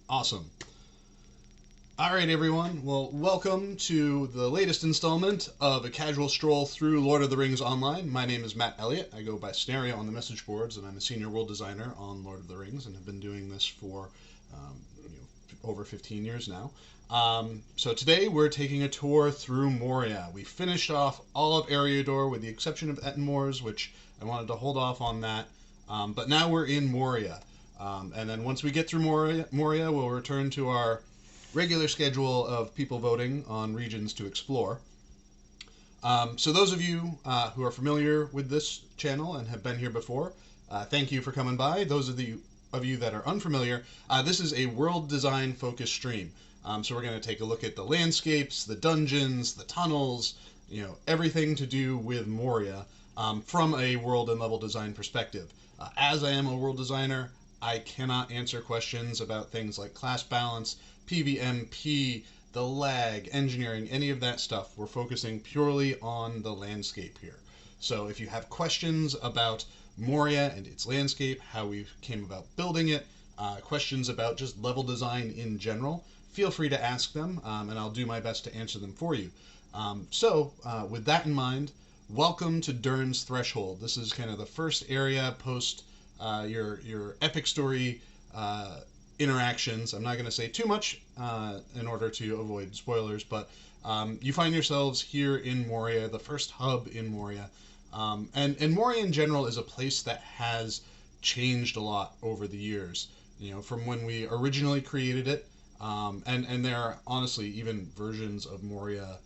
Awesome. All right, everyone. Well, welcome to the latest installment of a casual stroll through Lord of the Rings Online. My name is Matt Elliott. I go by Snario on the message boards, and I'm a senior world designer on Lord of the Rings, and have been doing this for um, over 15 years now. So today we're taking a tour through Moria. We finished off all of Eriador with the exception of Ettenmoors, which I wanted to hold off on that. But now we're in Moria. And then once we get through Moria, we'll return to our regular schedule of people voting on regions to explore. So those of you who are familiar with this channel and have been here before, thank you for coming by. Those of you that are unfamiliar, this is a world design focused stream. So we're going to take a look at the landscapes, the dungeons, the tunnels, everything to do with Moria from a world and level design perspective. As I am a world designer, I cannot answer questions about things like class balance, PvMP, the lag, engineering, any of that stuff. We're focusing purely on the landscape here. So if you have questions about Moria and its landscape, how we came about building it, questions about just level design in general, feel free to ask them, and I'll do my best to answer them for you. With that in mind, welcome to Durn's Threshold. This is kind of the first area post your epic story interactions. I'm not going to say too much in order to avoid spoilers, but you find yourselves here in Moria, the first hub in Moria. And Moria in general is a place that has changed a lot over the years. From when we originally created it, and there are honestly even versions of Moria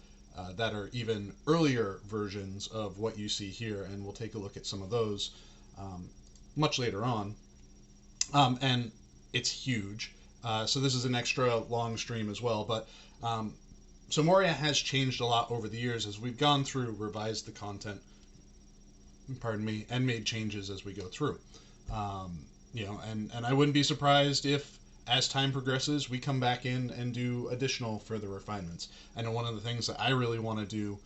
that are even earlier versions of what you see here, and we'll take a look at some of those much later on. And it's huge. So this is an extra long stream as well. But so Moria has changed a lot over the years as we've gone through, revised the content, pardon me, and made changes as we go through. And I wouldn't be surprised if, as time progresses, we come back in and do additional further refinements. I know one of the things that I really want to do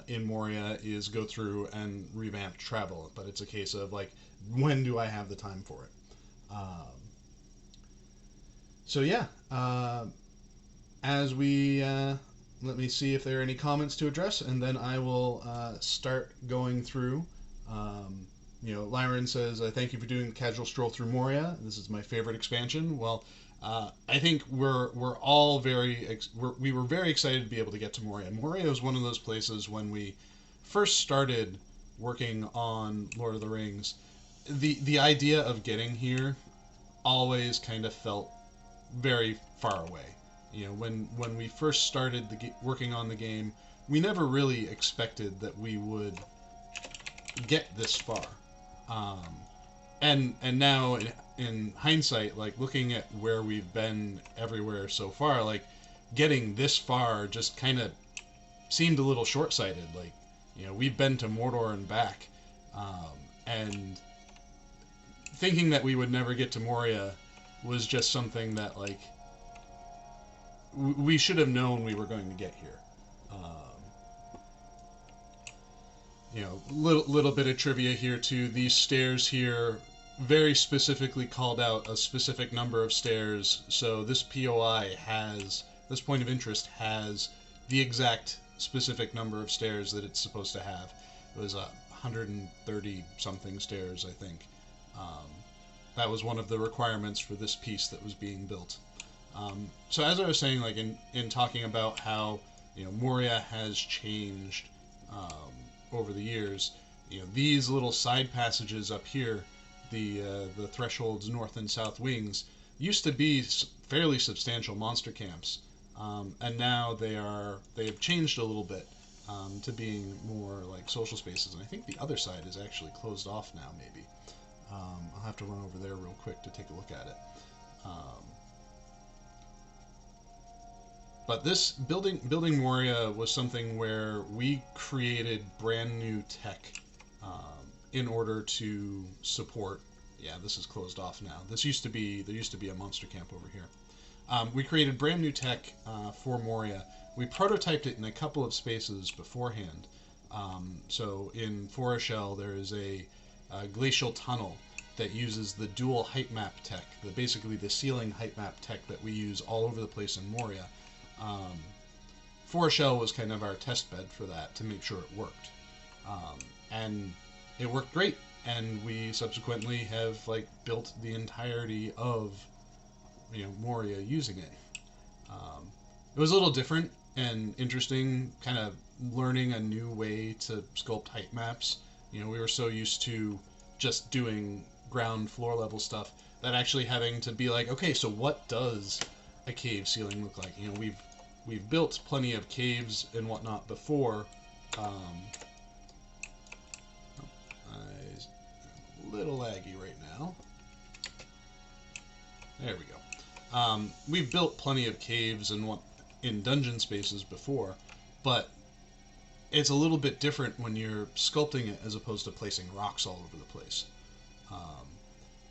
in Moria is go through and revamp travel, but it's a case of like, when do I have the time for it? As we let me see if there are any comments to address, and then I will start going through. Lyron says, "Thank you for doing the casual stroll through Moria. This is my favorite expansion." Well, I think we're all we were very excited to be able to get to Moria. Moria was one of those places when we first started working on Lord of the Rings. The idea of getting here always kind of felt very far away. When we first started working on the game, we never really expected that we would get this far. And now in hindsight, like looking at where we've been everywhere so far, like getting this far just kind of seemed a little short-sighted. Like, we've been to Mordor and back, and thinking that we would never get to Moria was just something that, like, we should have known we were going to get here. Little bit of trivia here too. These stairs here very specifically called out a specific number of stairs. So this this point of interest has the exact specific number of stairs that it's supposed to have. It was 130 something stairs, I think. That was one of the requirements for this piece that was being built. So as I was saying, like in talking about how Moria has changed over the years, these little side passages up here, the threshold's north and south wings, used to be fairly substantial monster camps, and now they have changed a little bit to being more like social spaces. And I think the other side is actually closed off now, maybe. I'll have to run over there real quick to take a look at it. But this building Moria was something where we created brand new tech in order to support. Yeah, this is closed off now. There used to be a monster camp over here. We created brand new tech for Moria. We prototyped it in a couple of spaces beforehand. So in Foreshell there is a glacial tunnel that uses the dual height map tech, basically the ceiling height map tech that we use all over the place in Moria. 4Shell was kind of our test bed for that to make sure it worked, and it worked great. And we subsequently have like built the entirety of Moria using it. It was a little different and interesting, kind of learning a new way to sculpt height maps. We were so used to just doing ground floor level stuff that actually having to be like, okay, so what does a cave ceiling look like? We've built plenty of caves and whatnot before. A little laggy right now. There we go. We've built plenty of caves and in dungeon spaces before, but it's a little bit different when you're sculpting it as opposed to placing rocks all over the place.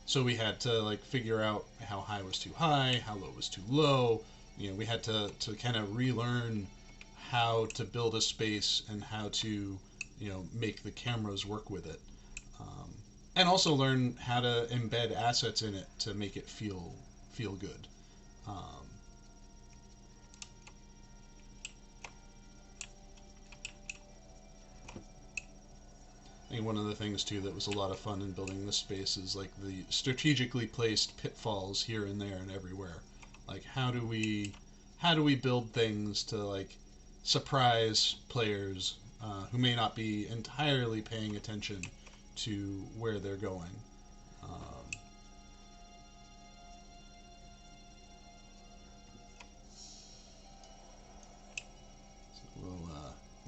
So we had to like figure out how high was too high, how low was too low. We had to kind of relearn how to build a space and how to make the cameras work with it, and also learn how to embed assets in it to make it feel good. I think one of the things too that was a lot of fun in building this space is like the strategically placed pitfalls here and there and everywhere. Like how do we build things to like surprise players who may not be entirely paying attention to where they're going.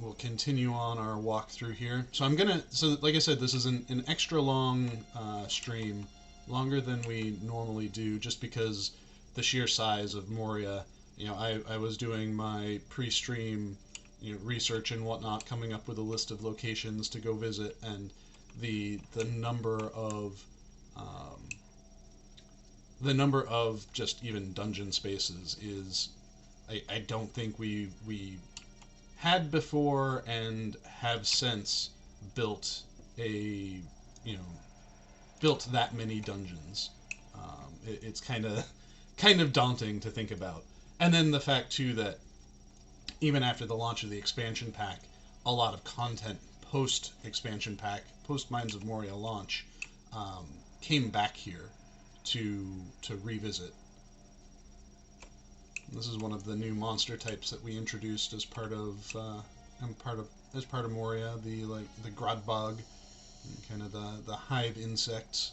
We'll continue on our walkthrough here. So like I said, this is an extra long stream, longer than we normally do, just because the sheer size of Moria. I was doing my pre-stream research and whatnot, coming up with a list of locations to go visit, and the number of just even dungeon spaces is I don't think we had before and have since built built that many dungeons. It's kind of daunting to think about. And then the fact too that even after the launch of the expansion pack, a lot of content post expansion pack, post Mines of Moria launch, came back here to revisit. This is one of the new monster types that we introduced as part of Moria, the Grodbog, kind of the hive insects.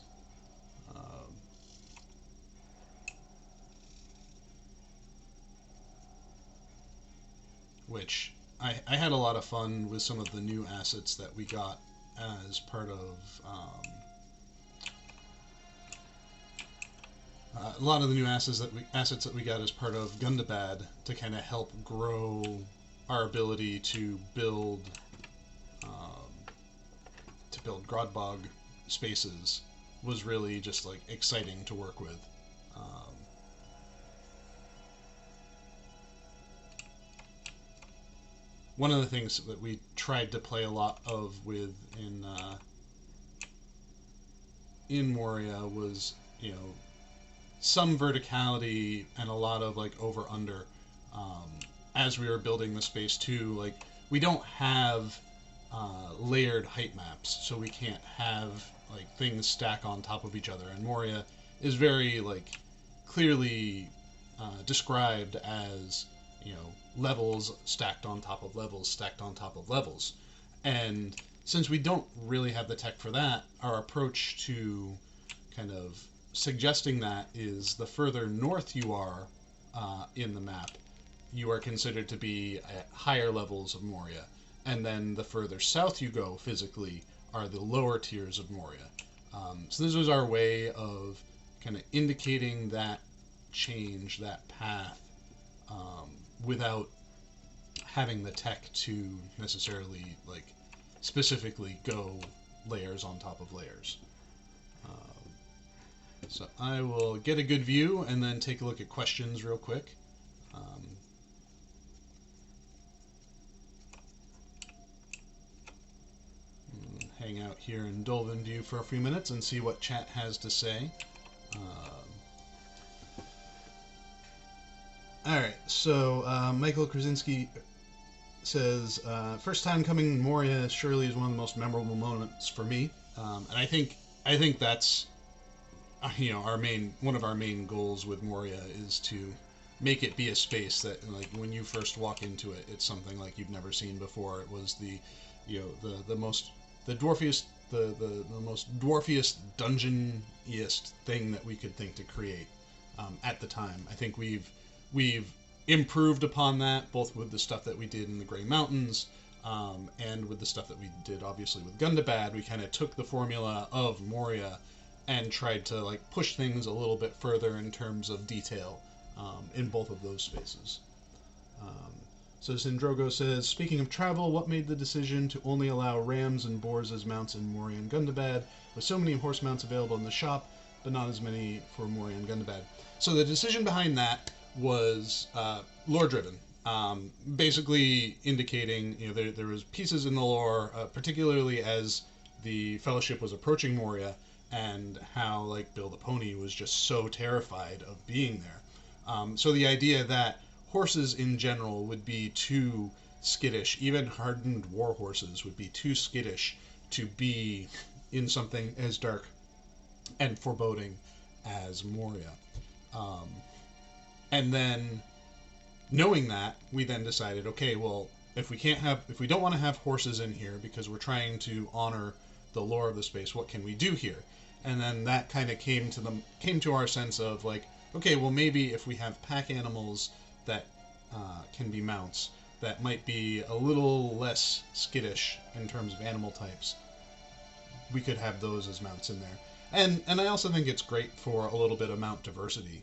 Which I had a lot of fun with some of the new assets that we got as part of a lot of the new assets that we got as part of Gundabad to kind of help grow our ability to build Grodbog spaces was really just like exciting to work with. One of the things that we tried to play a lot of with in Moria was some verticality and a lot of like over under as we were building the space too. Like we don't have layered height maps, so we can't have like things stack on top of each other, and Moria is very like clearly described as levels stacked on top of levels stacked on top of levels. And since we don't really have the tech for that, our approach to kind of suggesting that is the further north you are in the map, you are considered to be at higher levels of Moria, and then the further south you go physically are the lower tiers of Moria. So this was our way of kind of indicating that change, that path, without having the tech to necessarily like specifically go layers on top of layers. So I will get a good view and then take a look at questions real quick. hang out here in Dolphin View for a few minutes and see what chat has to say. Alright, so Michael Krasinski says, first time coming Moria surely is one of the most memorable moments for me. And I think that's one of our main goals with Moria is to make it be a space that, like, when you first walk into it, it's something like you've never seen before. It was the most dungeon-iest thing that we could think to create at the time. I think we've improved upon that, both with the stuff that we did in the Grey Mountains and with the stuff that we did, obviously, with Gundabad. We kind of took the formula of Moria and tried to, like, push things a little bit further in terms of detail in both of those spaces. So Sindrogo says, speaking of travel, what made the decision to only allow rams and boars as mounts in Moria and Gundabad, with so many horse mounts available in the shop, but not as many for Moria and Gundabad? So the decision behind that was lore-driven, basically indicating, there was pieces in the lore, particularly as the Fellowship was approaching Moria, and how, like, Bill the Pony was just so terrified of being there. So the idea that horses in general would be too skittish, even hardened war horses would be too skittish to be in something as dark and foreboding as Moria. And then, knowing that, we then decided, okay, well, if we don't want to have horses in here because we're trying to honor the lore of the space, what can we do here? And then that kind of came to our sense of, like, okay, well, maybe if we have pack animals that can be mounts, that might be a little less skittish in terms of animal types, we could have those as mounts in there. And I also think it's great for a little bit of mount diversity.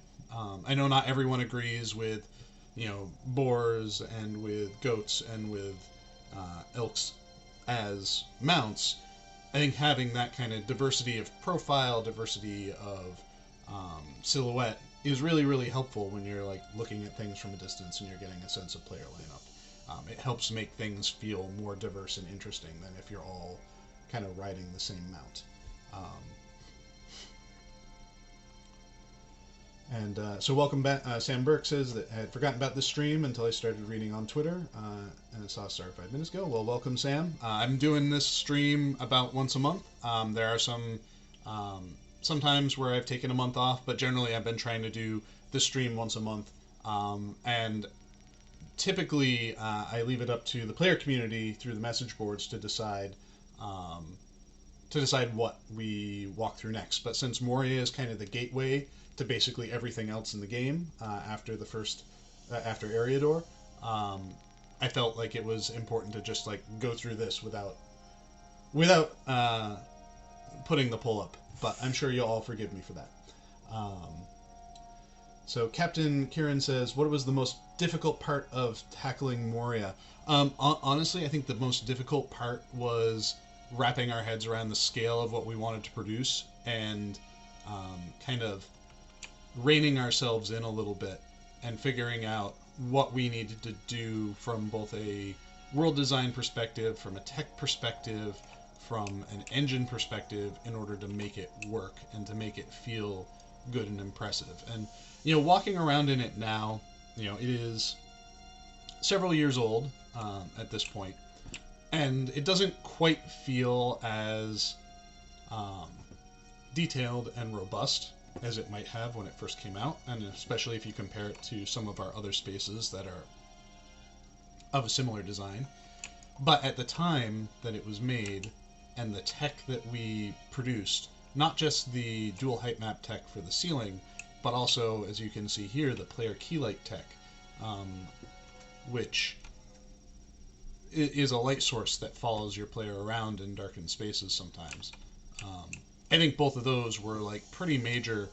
I know not everyone agrees with, boars and with goats and with elks as mounts. I think having that kind of diversity of profile, diversity of silhouette is really, really helpful when you're, like, looking at things from a distance and you're getting a sense of player lineup. It helps make things feel more diverse and interesting than if you're all kind of riding the same mount. So welcome back. Sam Burke says that I had forgotten about this stream until I started reading on Twitter, and I saw it start 5 minutes ago. Well, welcome, Sam. I'm doing this stream about once a month. There are some sometimes where I've taken a month off, but generally I've been trying to do this stream once a month. And typically I leave it up to the player community through the message boards to decide what we walk through next. But since Moria is kind of the gateway to basically everything else in the game after Eriador, I felt like it was important to just, like, go through this without putting the poll up. But I'm sure you'll all forgive me for that. So Captain Kieran says, what was the most difficult part of tackling Moria? Honestly, I think the most difficult part was wrapping our heads around the scale of what we wanted to produce and kind of reining ourselves in a little bit and figuring out what we needed to do from both a world design perspective, from a tech perspective, from an engine perspective, in order to make it work and to make it feel good and impressive. And, walking around in it now, it is several years old at this point, and it doesn't quite feel as detailed and robust as it might have when it first came out, and especially if you compare it to some of our other spaces that are of a similar design. But at the time that it was made, and the tech that we produced, not just the dual height map tech for the ceiling, but also, as you can see here, the player keylight tech, which is a light source that follows your player around in darkened spaces sometimes. I think both of those were, like, pretty major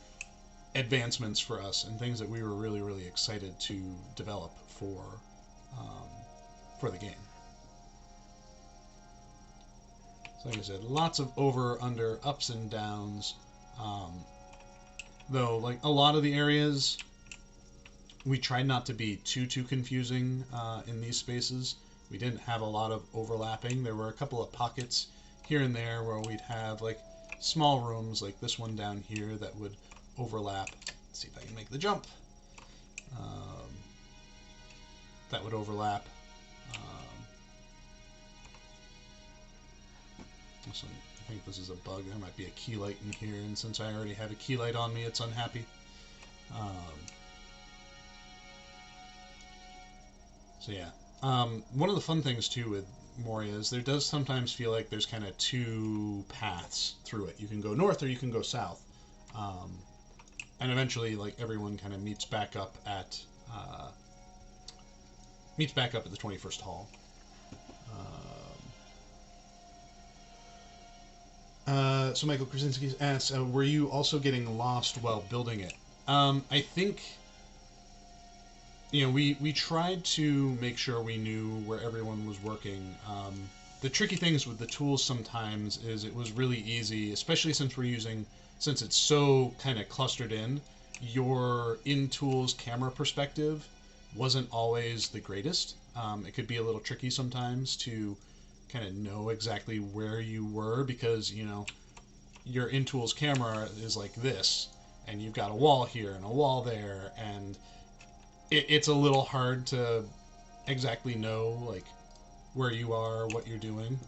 advancements for us and things that we were really, really excited to develop for the game. So, like I said, lots of over, under, ups and downs. Though, like, a lot of the areas, we tried not to be too confusing in these spaces. We didn't have a lot of overlapping. There were a couple of pockets here and there where we'd have like small rooms like this one down here that would overlap. Let's see if I can make the jump. That would overlap. So I think this is a bug. There might be a key light in here, and since I already have a key light on me, it's unhappy. So yeah. One of the fun things too with Moria is there does sometimes feel like there's kind of two paths through it. You can go north or you can go south. And eventually, like, everyone kind of meets back up at the 21st Hall. So Michael Krasinski asks, were you also getting lost while building it? I think, you know, we tried to make sure we knew where everyone was working. The tricky things with the tools sometimes is it was really easy, especially since it's so kind of clustered in, your in-tools camera perspective wasn't always the greatest. It could be a little tricky sometimes to kind of know exactly where you were because, you know, your in-tools camera is like this, and you've got a wall here and a wall there, and it's a little hard to exactly know, like, where you are, what you're doing.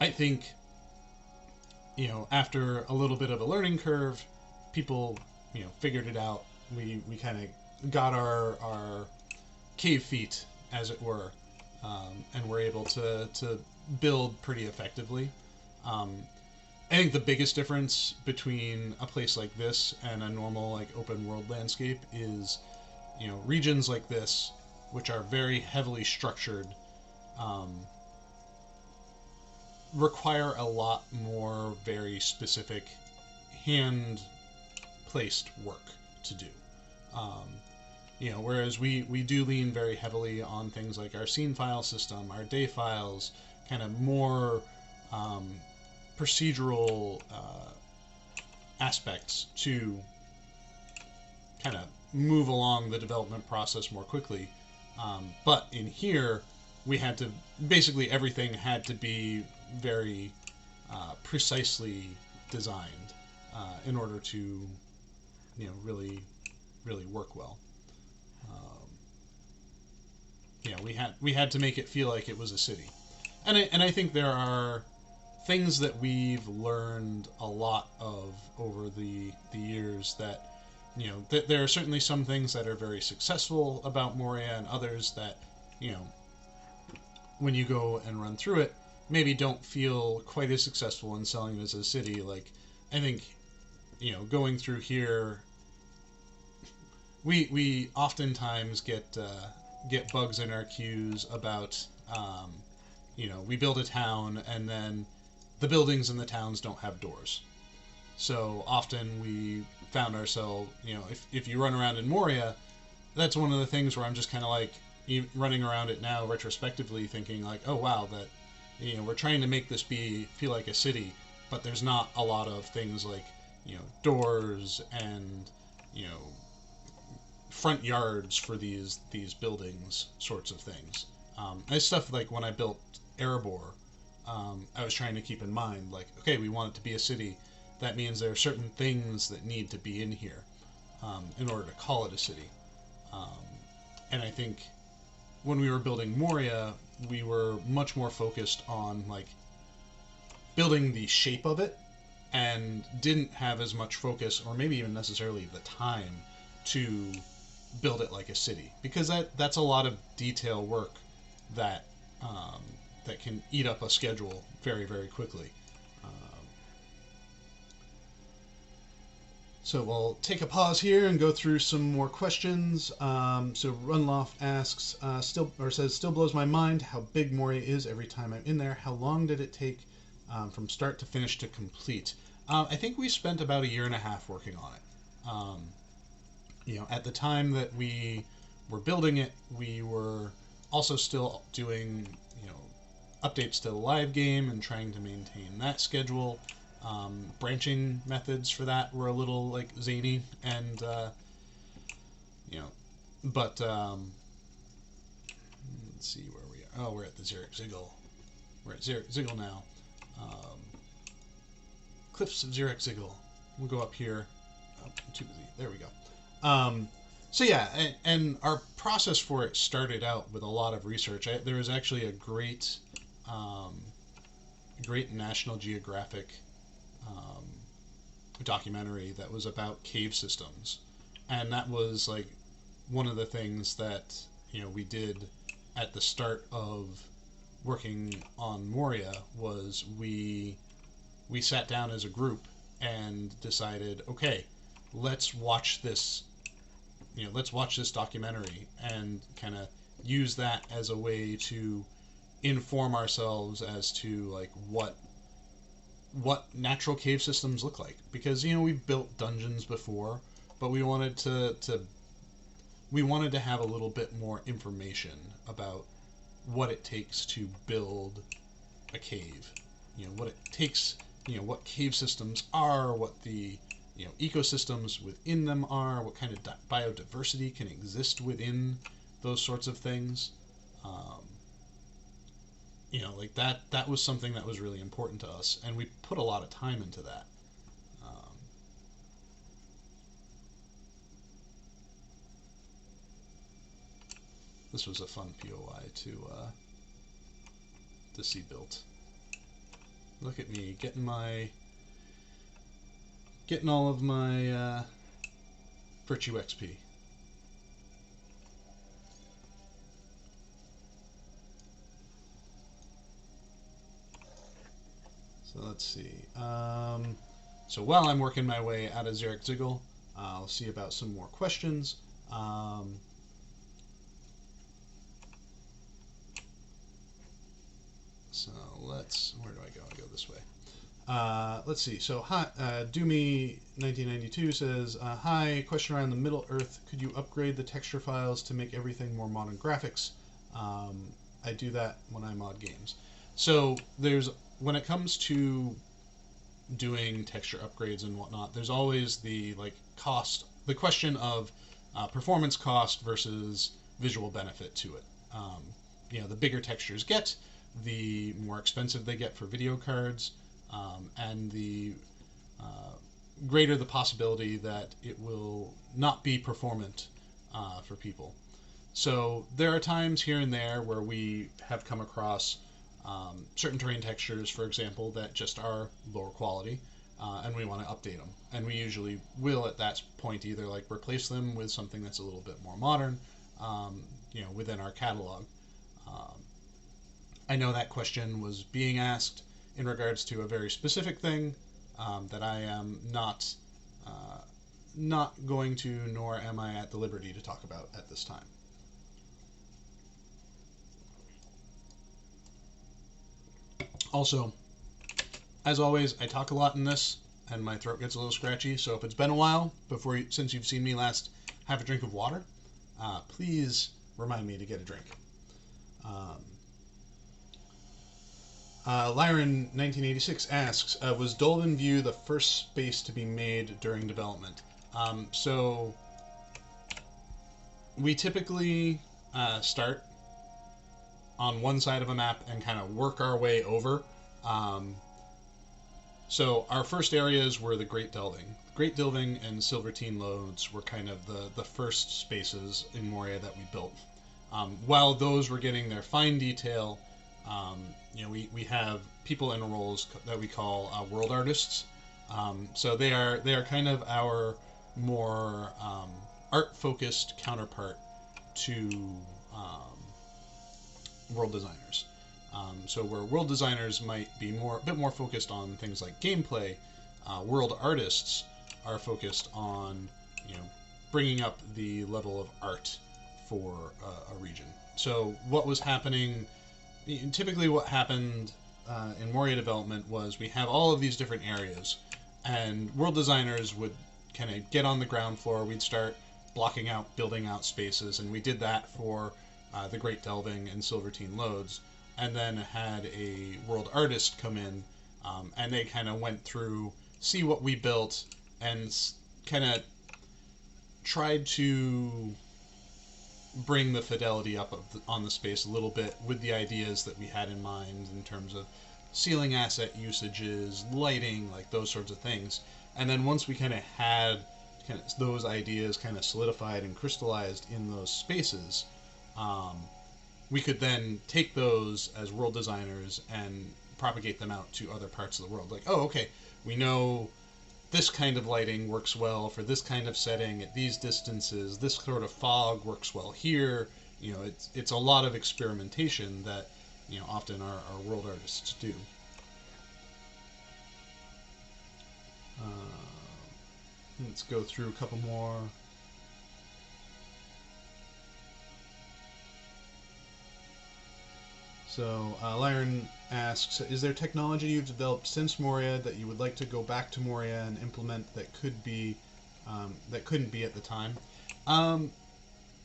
I think, you know, after a little bit of a learning curve, people, you know, figured it out. We kind of got our cave feet, as it were, and were able to build pretty effectively. I think the biggest difference between a place like this and a normal, like, open world landscape is, you know, regions like this, which are very heavily structured, require a lot more very specific hand-placed work to do. You know, whereas we do lean very heavily on things like our scene file system, our day files, kind of more procedural aspects to kind of move along the development process more quickly. But in here, we had to, basically everything had to be very precisely designed in order to, you know, really work well. Yeah, we had to make it feel like it was a city, and I think there are things that we've learned a lot of over the years that, you know, there are certainly some things that are very successful about Moria, and others that, you know, when you go and run through it, maybe don't feel quite as successful in selling it as a city. Like, I think, you know, going through here, we oftentimes get bugs in our queues about, you know, we build a town and then the buildings in the towns don't have doors. So often we found ourselves, you know, if you run around in Moria, that's one of the things where I'm just kind of like running around it now retrospectively thinking like, oh wow, that, you know, we're trying to make this feel like a city, but there's not a lot of things like, you know, doors and, you know, front yards for these buildings sorts of things. And stuff like when I built Erebor, I was trying to keep in mind, like, okay, we want it to be a city. That means there are certain things that need to be in here in order to call it a city. And I think when we were building Moria, we were much more focused on, like, building the shape of it, and didn't have as much focus, or maybe even necessarily the time, to build it like a city, because that's a lot of detail work that that can eat up a schedule very, very quickly. So we'll take a pause here and go through some more questions. So Runloft asks, still blows my mind how big Moria is every time I'm in there. How long did it take from start to finish to complete? I think we spent about 1.5 years working on it. You know, at the time that we were building it, we were also still doing, you know, updates to the live game and trying to maintain that schedule. Branching methods for that were a little, like, zany, and you know, but let's see where we are. Oh, we're at the Zurich Ziggle we're at Ziggle now. Cliffs of Ziggle. We'll go up here. Oh, too busy. There we go. So yeah, and our process for it started out with a lot of research. There was actually a great National Geographic documentary that was about cave systems, and that was like one of the things that we did at the start of working on Moria. Was we sat down as a group and decided, okay, let's watch this documentary and kind of use that as a way to inform ourselves as to like what natural cave systems look like, because we've built dungeons before, but we wanted to have a little bit more information about what it takes to build a cave, what it takes, what cave systems are, what the ecosystems within them are, what kind of biodiversity can exist within those sorts of things. Like that was something that was really important to us, and we put a lot of time into that. This was a fun POI to see built. Look at me getting all of my virtue XP. So let's see. So while I'm working my way out of Ziggle, I'll see about some more questions. So where do I go? I go this way. Let's see. So hi, Doomy1992 says, hi, question around the Middle Earth. Could you upgrade the texture files to make everything more modern graphics? I do that when I mod games. So when it comes to doing texture upgrades and whatnot, there's always the the question of performance cost versus visual benefit to it. The bigger textures get, the more expensive they get for video cards, and the greater the possibility that it will not be performant for people. So there are times here and there where we have come across certain terrain textures, for example, that just are lower quality, and we want to update them. And we usually will at that point either replace them with something that's a little bit more modern, within our catalog. I know that question was being asked in regards to a very specific thing that I am not going to, nor am I at the liberty to talk about at this time. Also, as always, I talk a lot in this, and my throat gets a little scratchy, so if it's been a while since you've seen me last have a drink of water, please remind me to get a drink. Lyron1986 asks, was Dolven View the first space to be made during development? So we typically start on one side of a map and kind of work our way over. So our first areas were the Great Delving. Great Delving and Silvertine Lodes were kind of the first spaces in Moria that we built. While those were getting their fine detail, we have people in roles that we call world artists. So they are kind of our more art-focused counterpart to world designers. So where world designers might be a bit more focused on things like gameplay, world artists are focused on bringing up the level of art for a region. So what was happening, typically what happened in Moria development was we have all of these different areas, and world designers would kind of get on the ground floor. We'd start blocking out, building out spaces, and we did that for the Great Delving and Silvertine Lodes, and then had a world artist come in, and they kind of went through, see what we built, and kind of tried to bring the fidelity up on the space a little bit with the ideas that we had in mind in terms of ceiling asset usages, lighting, like those sorts of things. And then once we kind of had those ideas kind of solidified and crystallized in those spaces, we could then take those as world designers and propagate them out to other parts of the world. Like, oh, okay, we know this kind of lighting works well for this kind of setting at these distances. This sort of fog works well here. It's a lot of experimentation that often our world artists do. Let's go through a couple more. So Lyron asks, is there technology you've developed since Moria that you would like to go back to Moria and implement that couldn't be at the time?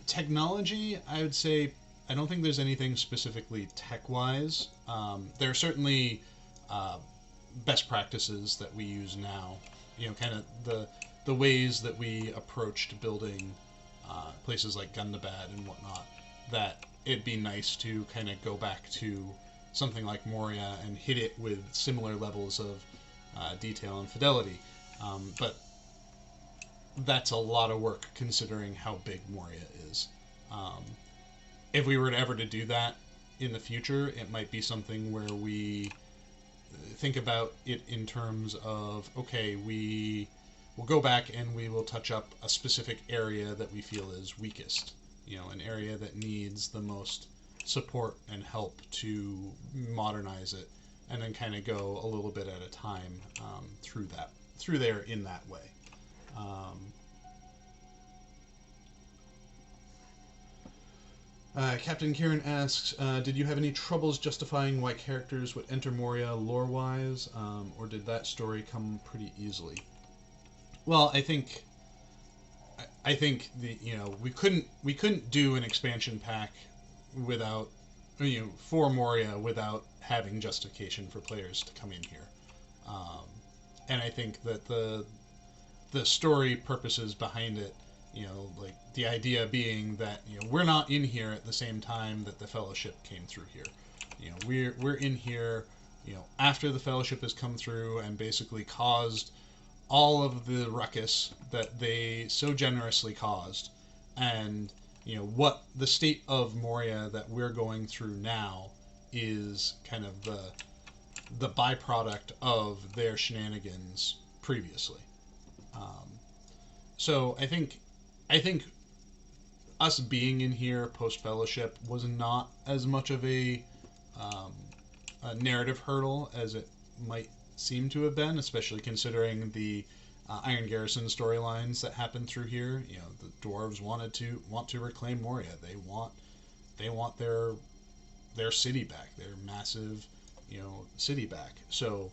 Technology, I would say, I don't think there's anything specifically tech-wise. There are certainly best practices that we use now. Kind of the ways that we approached building places like Gundabad and whatnot, that it'd be nice to kind of go back to something like Moria and hit it with similar levels of detail and fidelity. But that's a lot of work considering how big Moria is. If we were ever to do that in the future, it might be something where we think about it in terms of, okay, we will go back and we will touch up a specific area that we feel is weakest. An area that needs the most support and help to modernize it, and then kind of go a little bit at a time through there in that way. Captain Kieran asks, did you have any troubles justifying why characters would enter Moria lore-wise, or did that story come pretty easily? Well, I think we couldn't do an expansion pack without for Moria without having justification for players to come in here, and I think that the story purposes behind it, like the idea being that we're not in here at the same time that the Fellowship came through here. We're in here after the Fellowship has come through and basically caused all of the ruckus that they so generously caused, and what the state of Moria that we're going through now is kind of the byproduct of their shenanigans previously. So I think us being in here post Fellowship was not as much of a narrative hurdle as it might seem to have been, especially considering the Iron Garrison storylines that happened through here. The dwarves want to reclaim Moria. They want their city back, their massive city back. So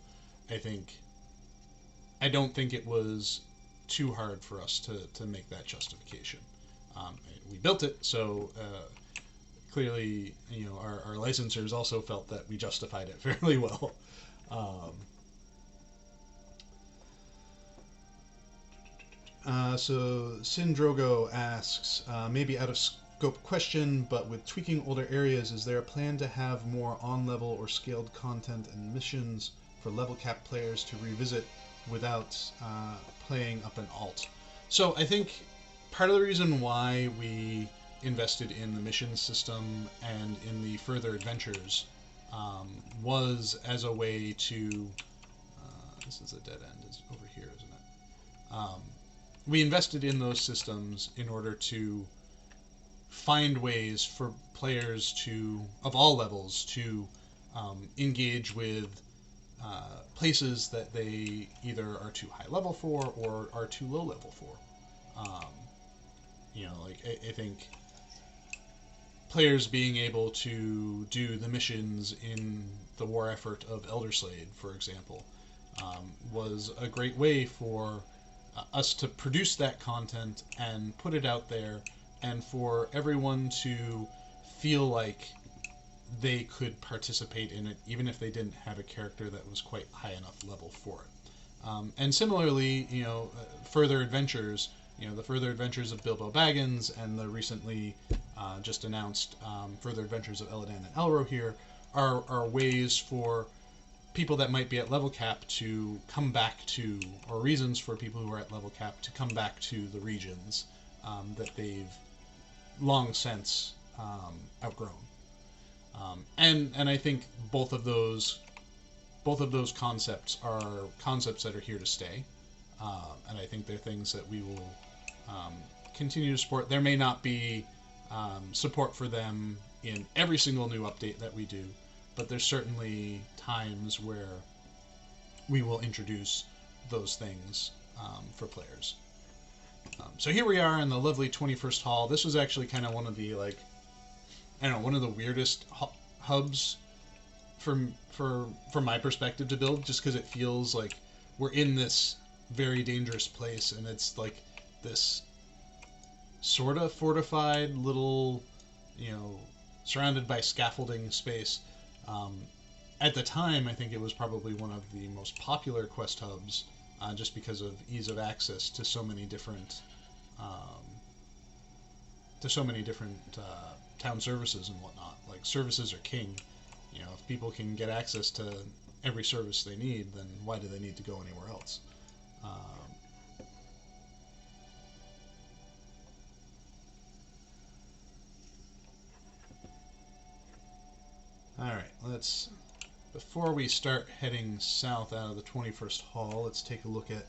I don't think it was too hard for us to make that justification. We built it, so clearly our licensors also felt that we justified it fairly well. So Sindrogo asks, maybe out of scope question, but with tweaking older areas, is there a plan to have more on-level or scaled content and missions for level cap players to revisit without playing up an alt? So I think part of the reason why we invested in the mission system and in the further adventures was as a way to... this is a dead end. It's over here, isn't it? We invested in those systems in order to find ways for players of all levels to engage with places that they either are too high level for or are too low level for. I think players being able to do the missions in the war effort of Elderslade, for example, was a great way for us to produce that content and put it out there, and for everyone to feel like they could participate in it, even if they didn't have a character that was quite high enough level for it. And similarly, further adventures, the further adventures of Bilbo Baggins and the recently just announced Further Adventures of Eladan and Elro here, are ways for people that might be at level cap to come back to, or reasons for people who are at level cap to come back to the regions that they've long since outgrown. And I think both of those concepts are concepts that are here to stay, and I think they're things that we will continue to support. There may not be support for them in every single new update that we do, but there's certainly times where we will introduce those things for players. So here we are in the lovely 21st Hall. This was actually kind of one of the, like, I don't know, one of the weirdest hubs from my perspective to build, just because it feels like we're in this very dangerous place, and it's like this sort of fortified little, you know, surrounded by scaffolding space. At the time, I think it was probably one of the most popular quest hubs, just because of ease of access to so many different town services and whatnot. Like, services are king. You know, if people can get access to every service they need, then why do they need to go anywhere else? Alright, before we start heading south out of the 21st Hall, let's take a look at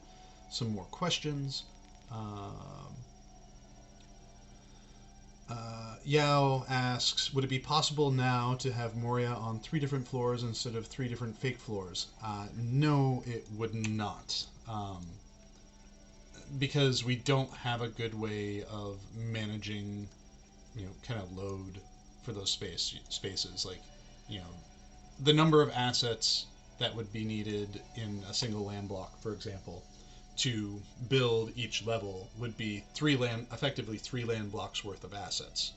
some more questions. Yao asks, would it be possible now to have Moria on 3 different floors instead of 3 different fake floors? No, it would not. Because we don't have a good way of managing, you know, kind of load for those spaces. Like, you know, the number of assets that would be needed in a single land block, for example, to build each level would be effectively 3 land blocks worth of assets.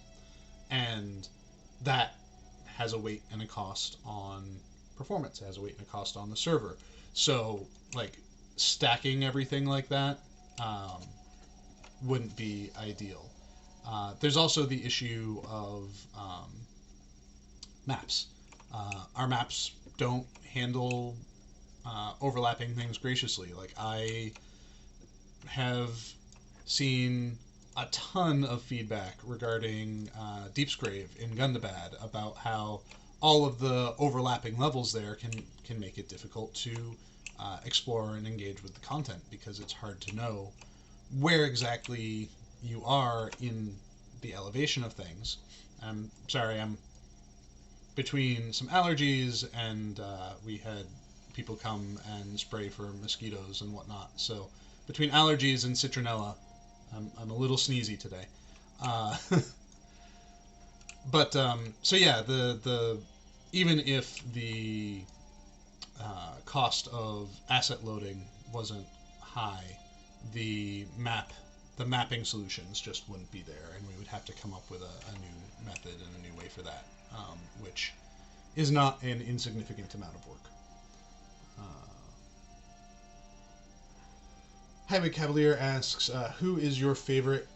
And that has a weight and a cost on performance, it has a weight and a cost on the server. So, like, stacking everything like that wouldn't be ideal. There's also the issue of maps. Our maps don't handle overlapping things graciously. Like, I have seen a ton of feedback regarding Deep's Grave in Gundabad about how all of the overlapping levels there can make it difficult to explore and engage with the content, because it's hard to know where exactly you are in the elevation of things. I'm sorry, I'm between some allergies, and we had people come and spray for mosquitoes and whatnot. So between allergies and citronella, I'm a little sneezy today. But so yeah, the even if the cost of asset loading wasn't high, the mapping solutions just wouldn't be there, and we would have to come up with a new method and a new way for that, which is not an insignificant amount of work. Highway Cavalier asks, who is your favorite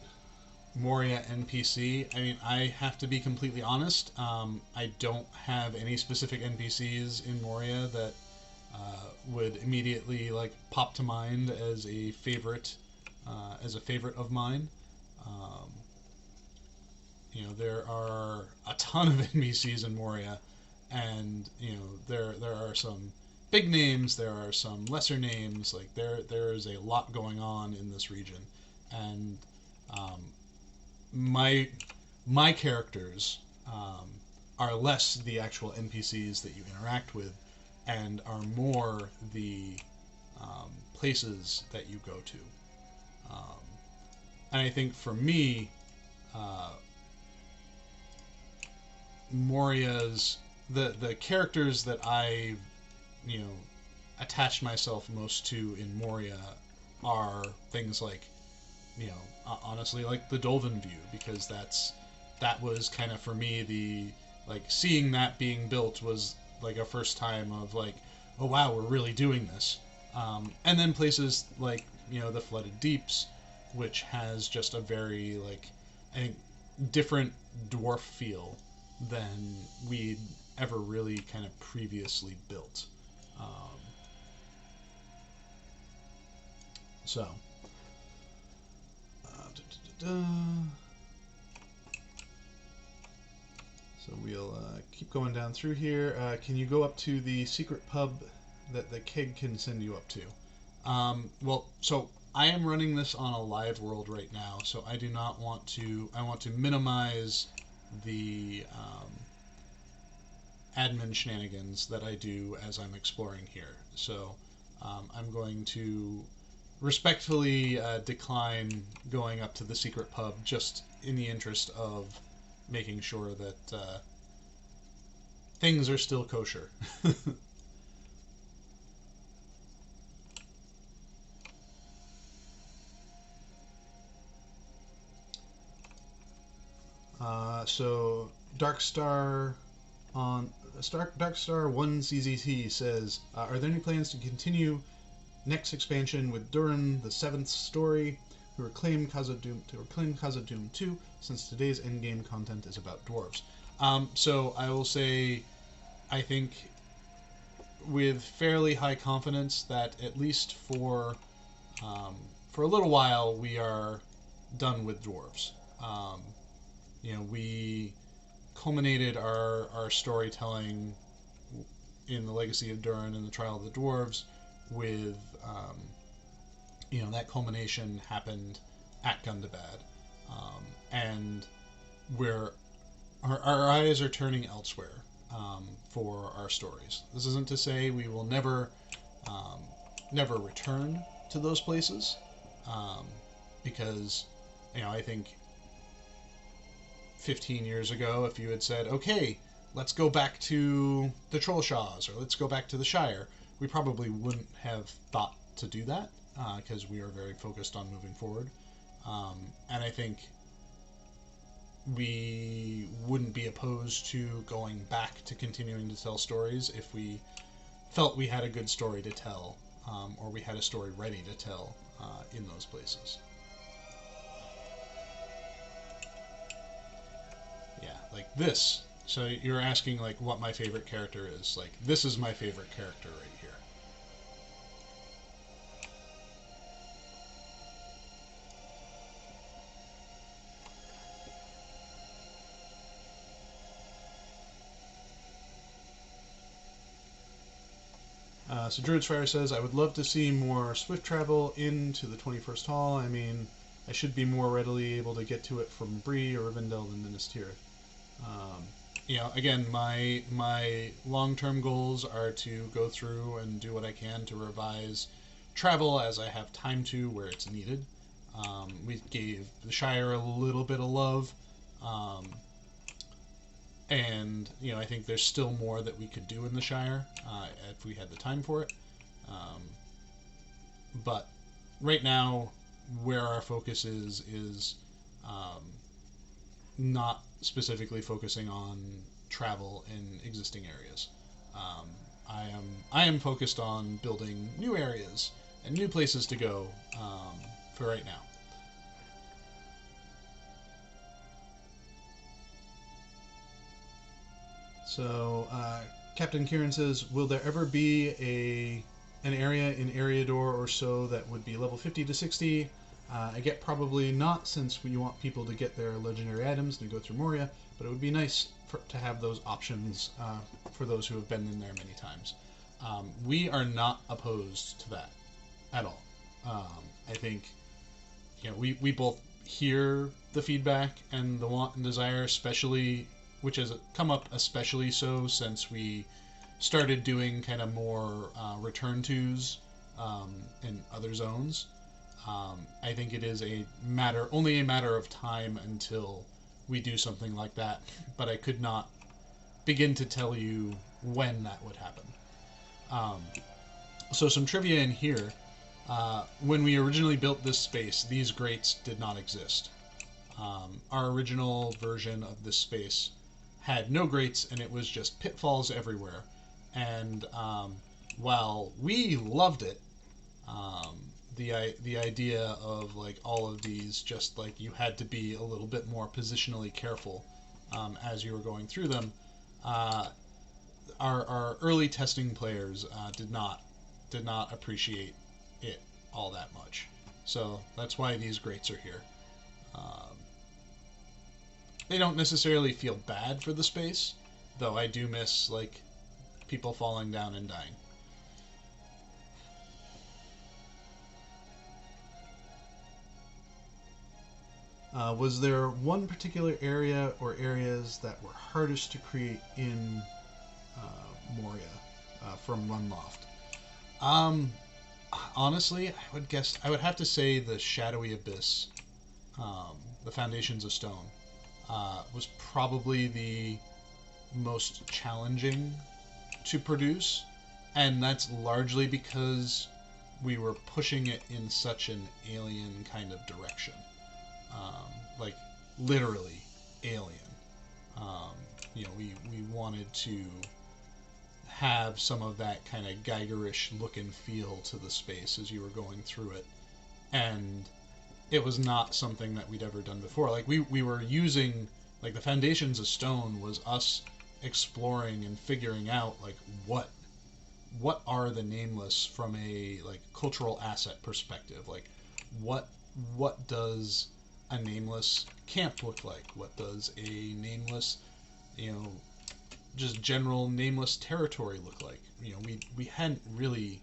Moria NPC? I mean, I have to be completely honest. I don't have any specific NPCs in Moria that would immediately, like, pop to mind as a favorite of mine. You know, there are a ton of NPCs in Moria, and you know, there are some big names, there are some lesser names. Like, there is a lot going on in this region, and my characters are less the actual NPCs that you interact with, and are more the places that you go to. And I think for me, Moria's the characters that I, you know, attach myself most to in Moria are things like, you know, honestly, like the Dolven View, because that was kind of, for me, the, like, seeing that being built was like a first time of, like, oh wow, we're really doing this. And then places like, you know, the Flooded Deeps, which has just a very, like, I think different dwarf feel than we'd ever really kind of previously built. Um, so, da, da, da, da. So we'll keep going down through here. Can you go up to the secret pub that the keg can send you up to? Well, so I am running this on a live world right now, so I do not want to. I want to minimize the admin shenanigans that I do as I'm exploring here. So I'm going to respectfully decline going up to the secret pub just in the interest of making sure that things are still kosher. So Darkstar on Darkstar 1CZT says, are there any plans to continue next expansion with Durin the Seventh story to reclaim Khazad-dûm 2, since today's endgame content is about dwarves? So I will say, I think with fairly high confidence that at least for a little while we are done with dwarves. We culminated our storytelling in the Legacy of Durin and the Trial of the Dwarves with, that culmination happened at Gundabad. And where our eyes are turning elsewhere for our stories. This isn't to say we will never return to those places, because, I think 15 years ago, if you had said, okay, let's go back to the Trollshaws, or let's go back to the Shire, we probably wouldn't have thought to do that, because we are very focused on moving forward. And I think we wouldn't be opposed to going back to continuing to tell stories if we felt we had a good story to tell, or we had a story ready to tell in those places. Yeah, like this. So you're asking like what my favorite character is. Like, this is my favorite character right here. So Druid's Fire says, I would love to see more swift travel into the 21st Hall. I mean, I should be more readily able to get to it from Bree or Rivendell than Minas Tirith. Again, my long-term goals are to go through and do what I can to revise travel as I have time to where it's needed. We gave the Shire a little bit of love, and I think there's still more that we could do in the Shire if we had the time for it. But right now, where our focus is not specifically focusing on travel in existing areas. I am focused on building new areas and new places to go for right now. So Captain Kieran says, will there ever be an area in Eriador or so that would be level 50 to 60? I get probably not, since we want people to get their legendary items and go through Moria, but it would be nice to have those options for those who have been in there many times. We are not opposed to that at all. I think we both hear the feedback and the want and desire, especially, which has come up especially so since we started doing kind of more return tos in other zones. I think it is only a matter of time until we do something like that, but I could not begin to tell you when that would happen. So some trivia in here. When we originally built this space, these grates did not exist. Our original version of this space had no grates, and it was just pitfalls everywhere. And while we loved it, the idea of like all of these, just like you had to be a little bit more positionally careful as you were going through them. Uh, our early testing players did not appreciate it all that much. So that's why these grates are here. Um, they don't necessarily feel bad for the space, though I do miss like people falling down and dying. Was there one particular area or areas that were hardest to create in Moria from Runloft? Um, Honestly, I would have to say the Shadowy Abyss, the Foundations of Stone, was probably the most challenging to produce, and that's largely because we were pushing it in such an alien kind of direction, like literally alien. Um, we wanted to have some of that kind of Geigerish look and feel to the space as you were going through it, and it was not something that we'd ever done before. Like we were using like the Foundations of Stone was us exploring and figuring out like what are the nameless from a like cultural asset perspective. Like what what does a nameless camp look like? What does a nameless, you know, just general nameless territory look like? We hadn't really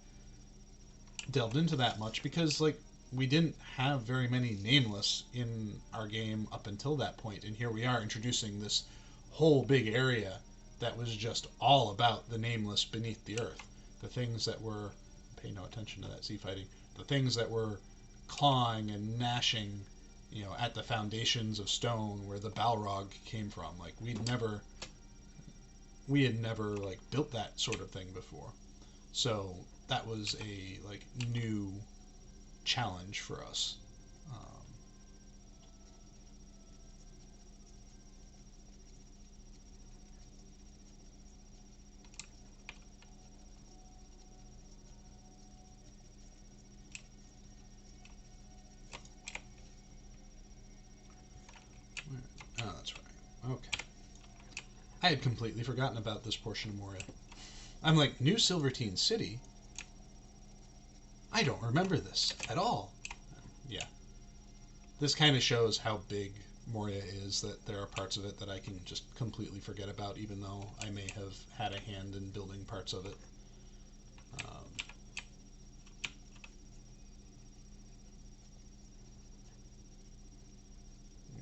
delved into that much because like we didn't have very many nameless in our game up until that point, and here we are introducing this whole big area that was just all about the nameless beneath the earth. The things that were, pay no attention to that sea fighting, the things that were clawing and gnashing, at the Foundations of Stone where the Balrog came from. Like we had never like built that sort of thing before. So that was a like new challenge for us. Oh, that's right. Okay. I had completely forgotten about this portion of Moria. I'm like, New Silvertine City? I don't remember this at all. Yeah. This kind of shows how big Moria is, that there are parts of it that I can just completely forget about, even though I may have had a hand in building parts of it.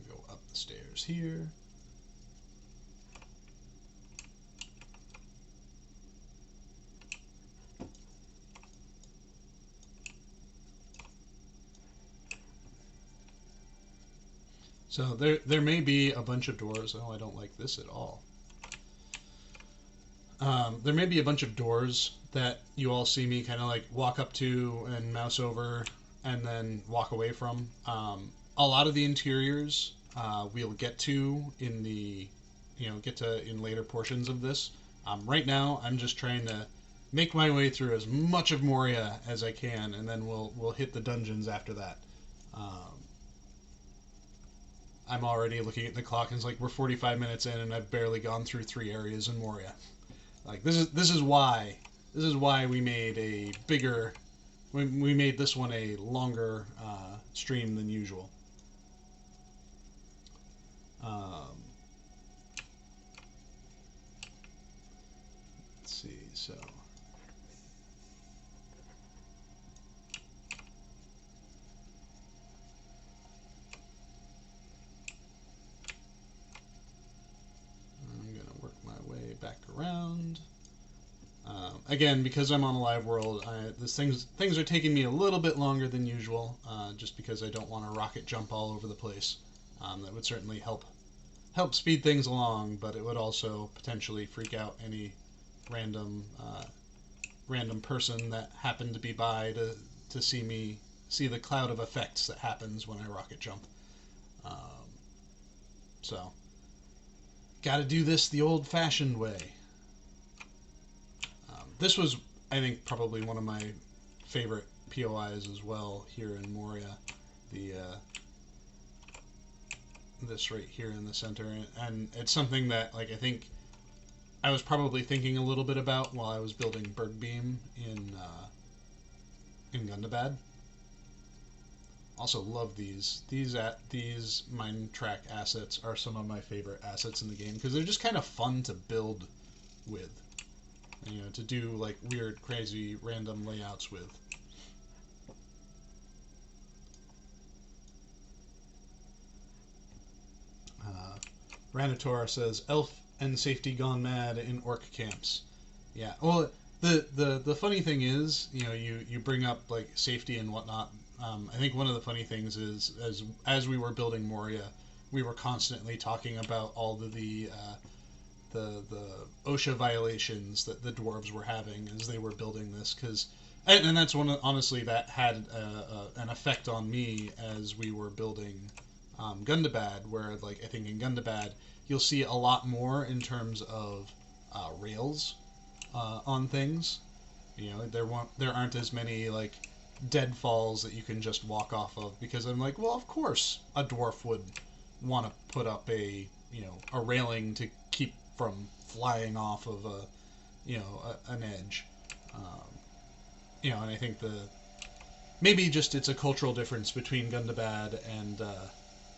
Go up the stairs here. So there may be a bunch of doors. Oh, I don't like this at all. There may be a bunch of doors that you all see me kind of like walk up to and mouse over and then walk away from. A lot of the interiors we'll get to in in later portions of this. Right now, I'm just trying to make my way through as much of Moria as I can, and then we'll hit the dungeons after that. I'm already looking at the clock and it's like we're 45 minutes in and I've barely gone through 3 areas in Moria. Like this is why we made a bigger, we made this one a longer stream than usual. Let's see, so I'm gonna work my way back around. Again, because I'm on a live world, things are taking me a little bit longer than usual, just because I don't want to rocket jump all over the place. That would certainly help speed things along, but it would also potentially freak out any random person that happened to be by to see the cloud of effects that happens when I rocket jump. So, got to do this the old-fashioned way. This was, I think, probably one of my favorite POIs as well here in Moria. The this right here in the center, and it's something that like I think I was probably thinking a little bit about while I was building Bergbeam in Gundabad. Also love these. These mine track assets are some of my favorite assets in the game because they're just kind of fun to build with. You know, to do like weird, crazy, random layouts with. Ranator says, "Elf and safety gone mad in orc camps." Yeah. Well, the funny thing is, you know, you bring up like safety and whatnot. I think one of the funny things is as we were building Moria, we were constantly talking about all of the OSHA violations that the dwarves were having as they were building this, because and that's one honestly that had an effect on me as we were building Gundabad, where like I think in Gundabad you'll see a lot more in terms of rails on things. You know, there aren't as many like deadfalls that you can just walk off of, because I'm like, well, of course a dwarf would want to put up a a railing to keep from flying off of an edge. And I think maybe just it's a cultural difference between Gundabad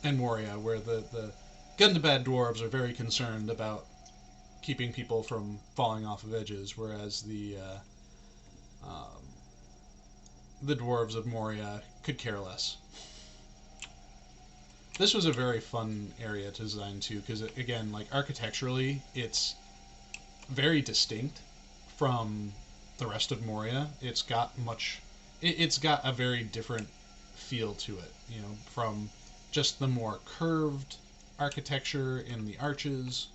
and Moria, where the Gundabad dwarves are very concerned about keeping people from falling off of edges, whereas the dwarves of Moria could care less. This was a very fun area to design too, because again, like architecturally, it's very distinct from the rest of Moria. It's got a very different feel to it, from just the more curved architecture in the arches.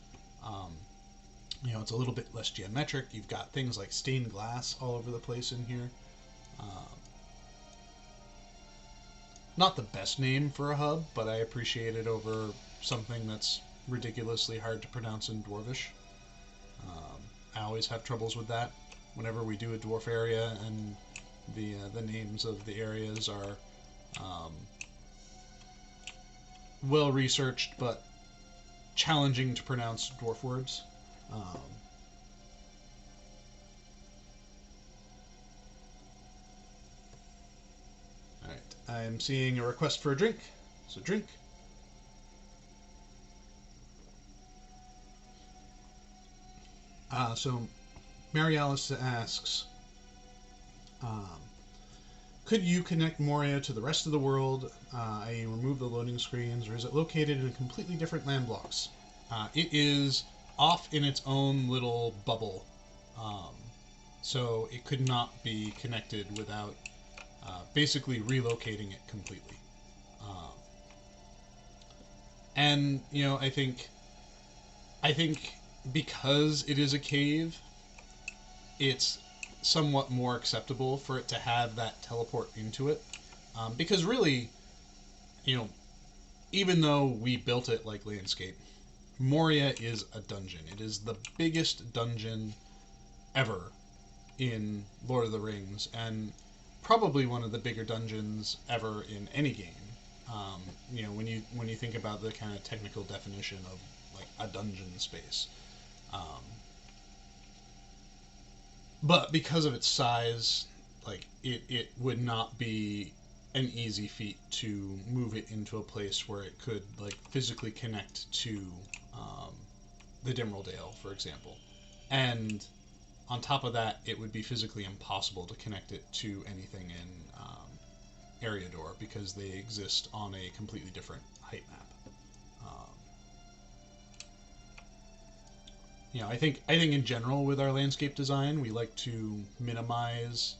It's a little bit less geometric. You've got things like stained glass all over the place in here. Not the best name for a hub, but I appreciate it over something that's ridiculously hard to pronounce in Dwarvish. I always have troubles with that whenever we do a dwarf area and the names of the areas are well researched but challenging to pronounce dwarf words. Alright, I'm seeing a request for a drink, so drink. So Mary Alice asks, could you connect Moria to the rest of the world, i.e. remove the loading screens, or is it located in completely different land blocks? It is off in its own little bubble, so it could not be connected without basically relocating it completely. And I think because it is a cave, it's somewhat more acceptable for it to have that teleport into it, because really, even though we built it like landscape, Moria is a dungeon. It is the biggest dungeon ever in Lord of the Rings, and probably one of the bigger dungeons ever in any game. When you think about the kind of technical definition of like a dungeon space. But because of its size, like it would not be an easy feat to move it into a place where it could like physically connect to the Dimraldale, for example. And on top of that, it would be physically impossible to connect it to anything in Eriador, because they exist on a completely different height map. I think in general with our landscape design, we like to minimize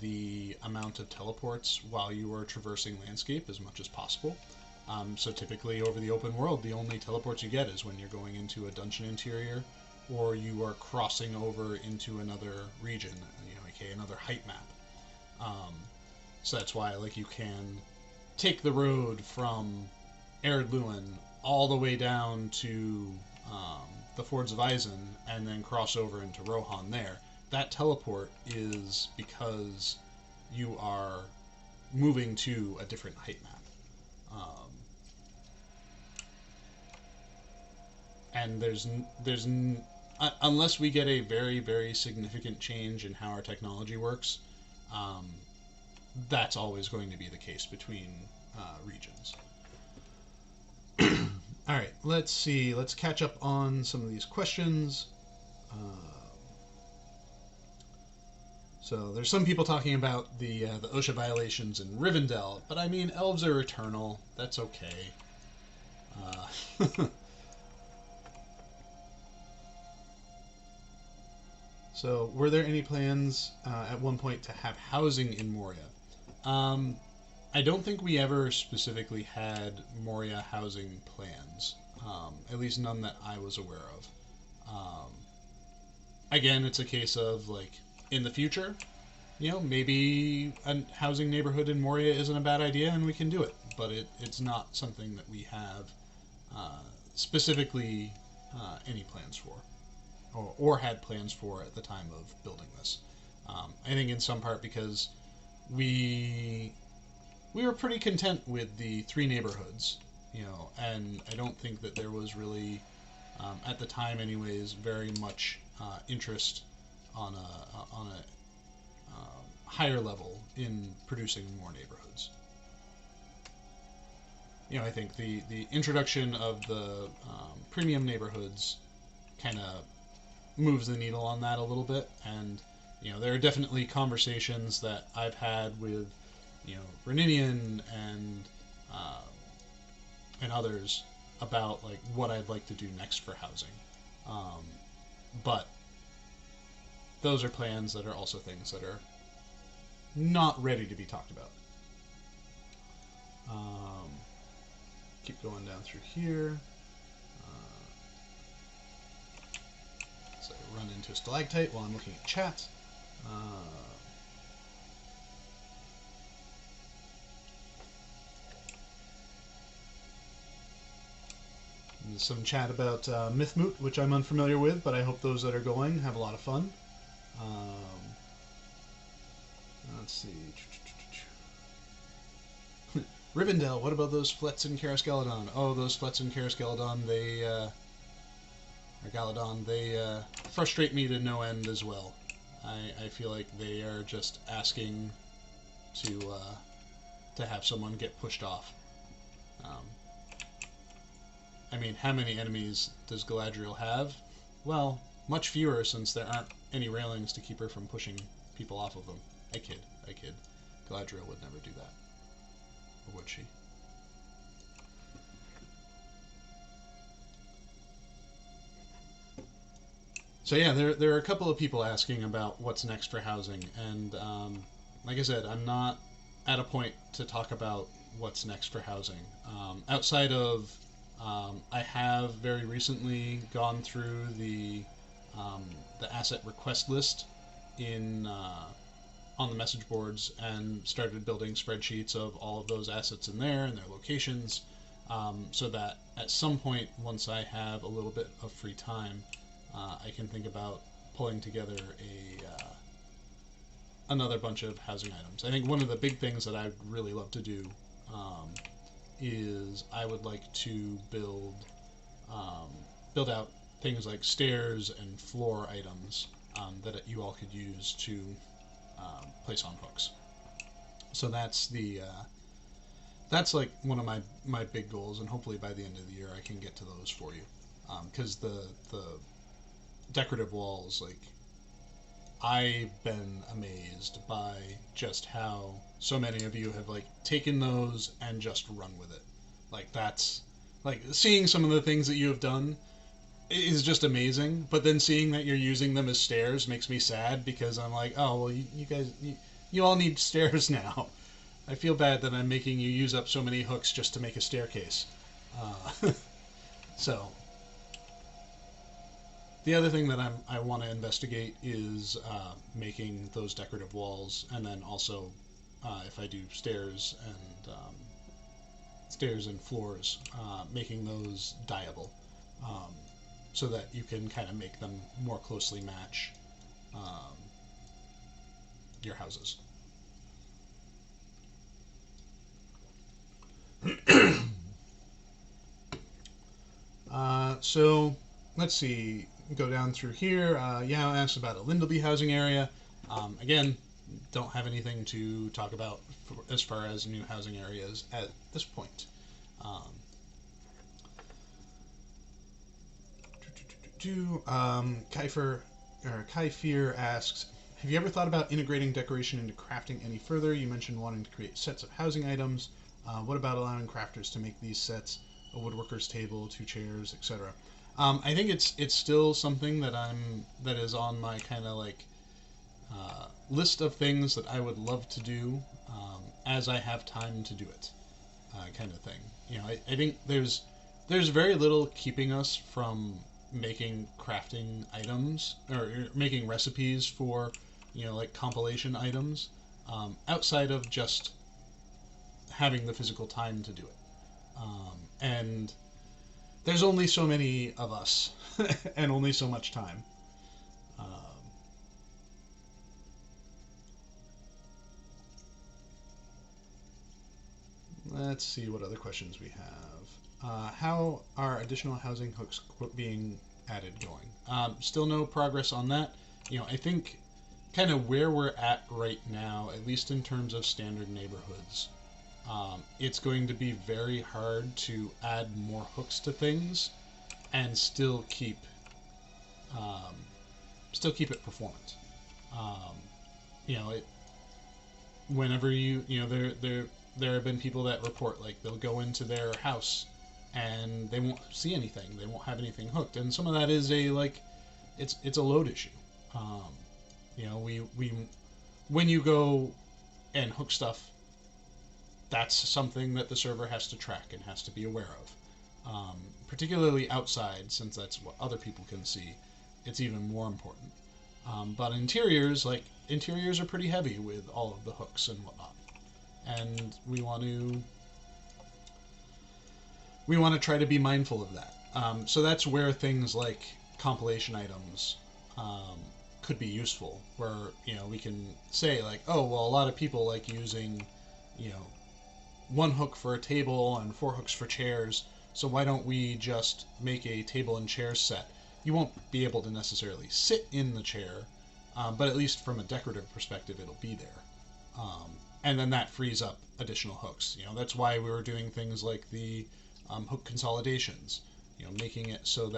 the amount of teleports while you are traversing landscape as much as possible. So typically over the open world, the only teleports you get is when you're going into a dungeon interior, or you are crossing over into another region, aka another height map. So that's why like you can take the road from Ered Luin all the way down to the Fords of Eisen, and then cross over into Rohan there. That teleport is because you are moving to a different height map. And unless we get a very, very significant change in how our technology works, that's always going to be the case between regions. All right, let's see. Let's catch up on some of these questions. So there's some people talking about the OSHA violations in Rivendell, but I mean, elves are eternal. That's okay. So, were there any plans at one point to have housing in Moria? I don't think we ever specifically had Moria housing plans. At least none that I was aware of. Again, it's a case of, like, in the future, maybe a housing neighborhood in Moria isn't a bad idea and we can do it. But it's not something that we have specifically any plans for. Or had plans for at the time of building this. I think in some part because we were pretty content with the 3 neighborhoods, and I don't think that there was really, at the time anyways, very much interest on a higher level in producing more neighborhoods. I think the introduction of the premium neighborhoods kind of moves the needle on that a little bit, and there are definitely conversations that I've had with Reninian and others about like what I'd like to do next for housing, but those are plans that are also things that are not ready to be talked about. Keep going down through here. So I run into a stalactite while I'm looking at chat. There's some chat about Mythmoot, which I'm unfamiliar with, but I hope those that are going have a lot of fun. Let's see. Rivendell, what about those flets in Carascaladon? Oh, those flets in Carascaladon, they frustrate me to no end as well. I feel like they are just asking to have someone get pushed off. I mean, how many enemies does Galadriel have? Well, much fewer, since there aren't any railings to keep her from pushing people off of them. I kid. Galadriel would never do that. Or would she? So yeah, there are a couple of people asking about what's next for housing, and like I said, I'm not at a point to talk about what's next for housing. Outside of, I have very recently gone through the asset request list on the message boards and started building spreadsheets of all of those assets in there and their locations, so that at some point, once I have a little bit of free time, I can think about pulling together another bunch of housing items. I think one of the big things that I'd really love to do is I would like to build out things like stairs and floor items that you all could use to place on hooks. So that's like one of my big goals, and hopefully by the end of the year I can get to those for you, because the decorative walls, like, I've been amazed by just how so many of you have like taken those and just run with it. Like, that's like seeing some of the things that you have done is just amazing, but then seeing that you're using them as stairs makes me sad, because I'm like, oh well, you guys you all need stairs now. I feel bad that I'm making you use up so many hooks just to make a staircase. So the other thing that I want to investigate is making those decorative walls, and then also if I do stairs and floors, making those dyeable, so that you can kind of make them more closely match your houses. So let's see. Go down through here. Yao asked about a Lindleby housing area. Again, don't have anything to talk about as far as new housing areas at this point. Um, Kaifir asks, have you ever thought about integrating decoration into crafting any further? You mentioned wanting to create sets of housing items. What about allowing crafters to make these sets? A woodworker's table, 2 chairs, etc. I think it's still something that is on my kind of like list of things that I would love to do as I have time to do it, kind of thing. I think there's very little keeping us from making crafting items or making recipes for like compilation items outside of just having the physical time to do it. And there's only so many of us and only so much time. Let's see what other questions we have. How are additional housing hooks being added going? Still no progress on that. I think kind of where we're at right now, at least in terms of standard neighborhoods, it's going to be very hard to add more hooks to things and still keep it performant. Um, it whenever there have been people that report like they'll go into their house and they won't see anything, they won't have anything hooked, and some of that is it's a load issue. Um, we when you go and hook stuff, that's something that the server has to track and has to be aware of. Particularly outside, since that's what other people can see, it's even more important. But interiors are pretty heavy with all of the hooks and whatnot, and we want to try to be mindful of that. So that's where things like compilation items could be useful, where we can say like, oh well, a lot of people like using 1 hook for a table and 4 hooks for chairs. So why don't we just make a table and chair set? You won't be able to necessarily sit in the chair, but at least from a decorative perspective, it'll be there. And then that frees up additional hooks. That's why we were doing things like the hook consolidations. Making it so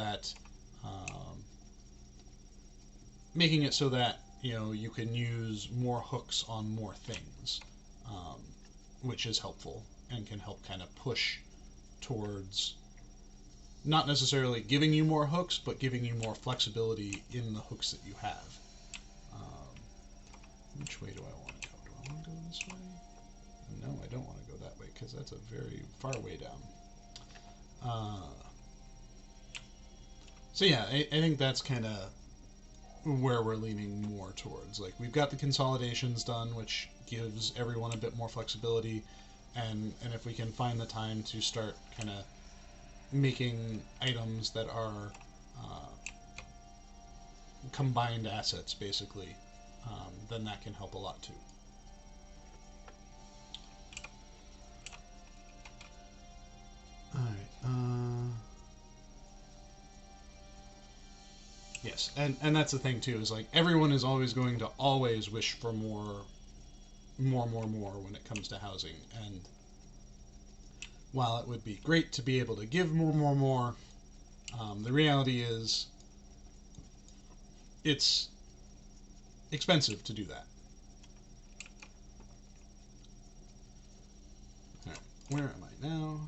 that you can use more hooks on more things, which is helpful and can help kind of push towards not necessarily giving you more hooks, but giving you more flexibility in the hooks that you have. Which way do I want to go? Do I want to go this way? No, I don't want to go that way because that's a very far way down. So yeah, I think that's kind of where we're leaning more towards. Like, we've got the consolidations done, which gives everyone a bit more flexibility, and if we can find the time to start kind of making items that are combined assets, basically, then that can help a lot too. Alright, yes, and that's the thing too, is like everyone is always going to always wish for more when it comes to housing, and while it would be great to be able to give more, the reality is it's expensive to do that. Alright, where am I now?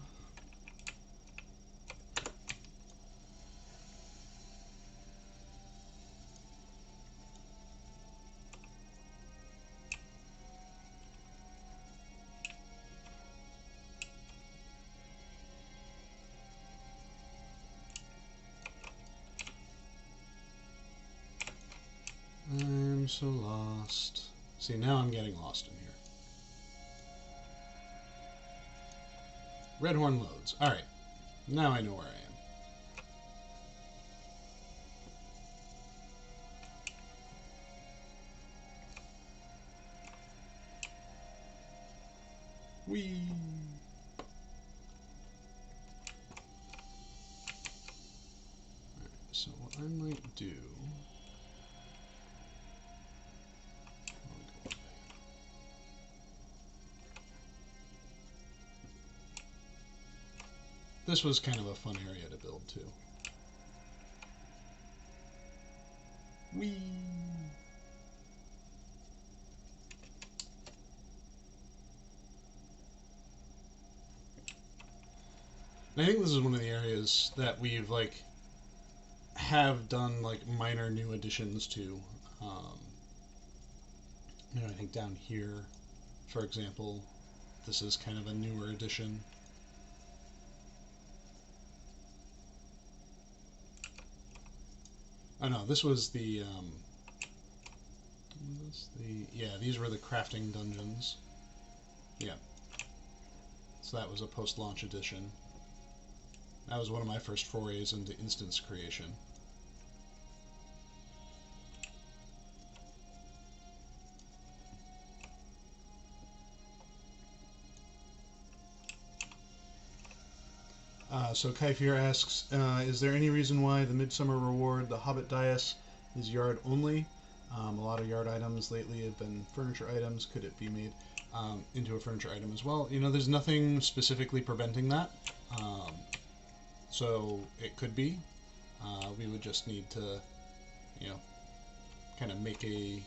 I'm so lost. See, now I'm getting lost in here. Redhorn loads. Alright. Now I know where I am. Whee! I might do... This was kind of a fun area to build, too. Whee! And I think this is one of the areas that we've, like, have done, like, minor new additions to. You know, I think down here, for example, this is kind of a newer addition. Oh no, this was the, yeah, these were the crafting dungeons. Yeah. So that was a post-launch edition. That was one of my first forays into instance creation. So Kaifir asks, is there any reason why the Midsummer Reward, the Hobbit Dais, is yard only? A lot of yard items lately have been furniture items. Could it be made into a furniture item as well? You know, there's nothing specifically preventing that. So it could be. We would just need to, you know, kind of make a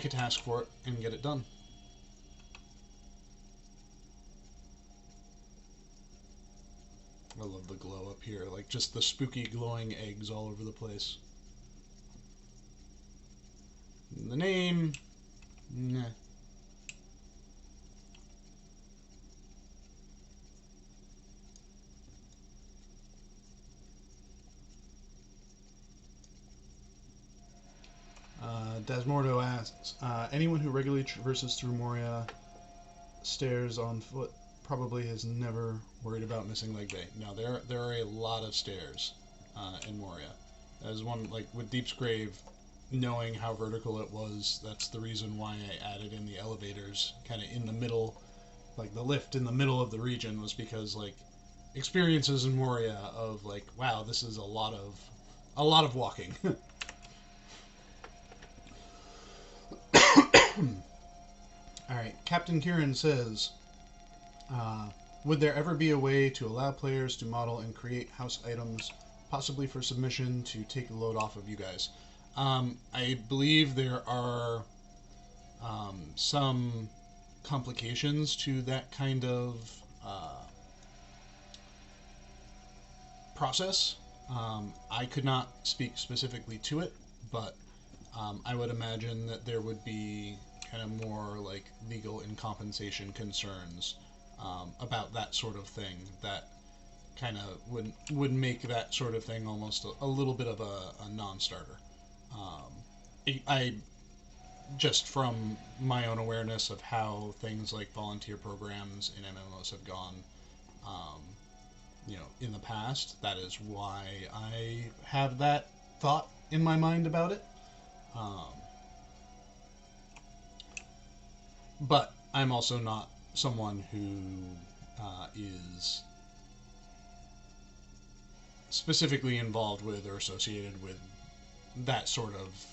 task for it and get it done. I love the glow up here, like just the spooky glowing eggs all over the place. The name, nah. Dasmordo asks, anyone who regularly traverses through Moria stairs on foot probably has never worried about missing Leg Bay. No, there are a lot of stairs in Moria. As one, like, with Deep's Grave, knowing how vertical it was, that's the reason why I added in the elevators kind of in the middle, like the lift in the middle of the region, was because, like, experiences in Moria of, like, wow, this is a lot of walking. Alright, Captain Kieran says, would there ever be a way to allow players to model and create house items, possibly for submission, to take the load off of you guys? I believe there are some complications to that kind of process. I could not speak specifically to it, but I would imagine that there would be kind of more like legal and compensation concerns about that sort of thing that kind of would make that sort of thing almost a little bit of a non-starter. I just from my own awareness of how things like volunteer programs in MMOs have gone, you know, in the past, that is why I have that thought in my mind about it. But I'm also not someone who is specifically involved with or associated with that sort of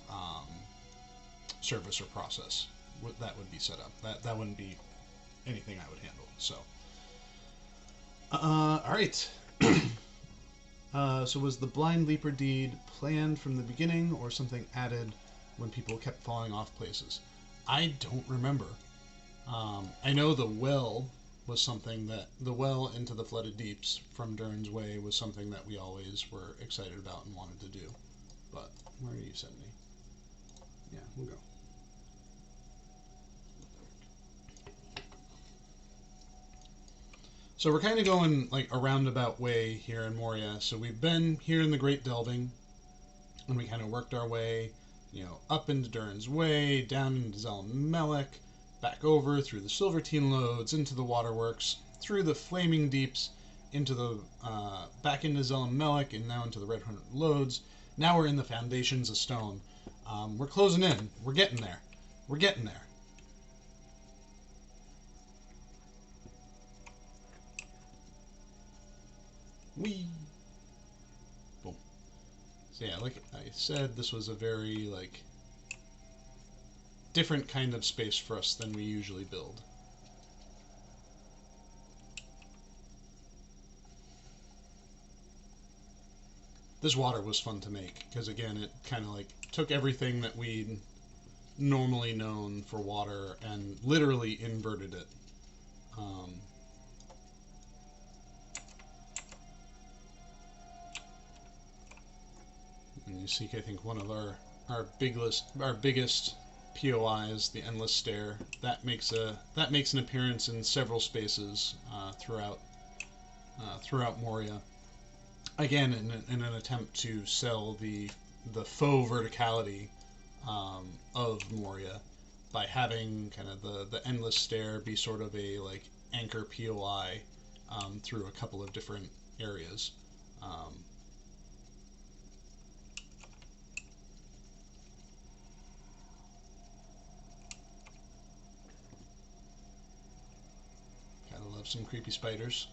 service or process that would be set up. That wouldn't be anything I would handle. So, all right. So was the Blind Leaper deed planned from the beginning or something added when people kept falling off places? I don't remember. I know the well was something that, the well into the Flooded Deeps from Durn's Way was something that we always were excited about and wanted to do. But, where do you send me? Yeah, we'll go. So we're kind of going like a roundabout way here in Moria. So we've been here in the Great Delving, and we kind of worked our way, you know, up into Durn's Way, down into Zelmelek, back over through the Silvertine Lodes, into the Waterworks, through the Flaming Deeps, into the back into Zelmelek, and now into the Red Hunter Lodes. Now we're in the Foundations of Stone. We're closing in. We're getting there. We're getting there. Whee! So yeah, like I said, this was a very, like, different kind of space for us than we usually build. This water was fun to make, because again, it kind of like took everything that we'd normally known for water and literally inverted it. And you see, I think one of our biggest POIs, the endless stair, that makes an appearance in several spaces throughout Moria. Again, in an attempt to sell the faux verticality of Moria by having kind of the endless stair be sort of a like anchor POI through a couple of different areas. Gotta love some creepy spiders.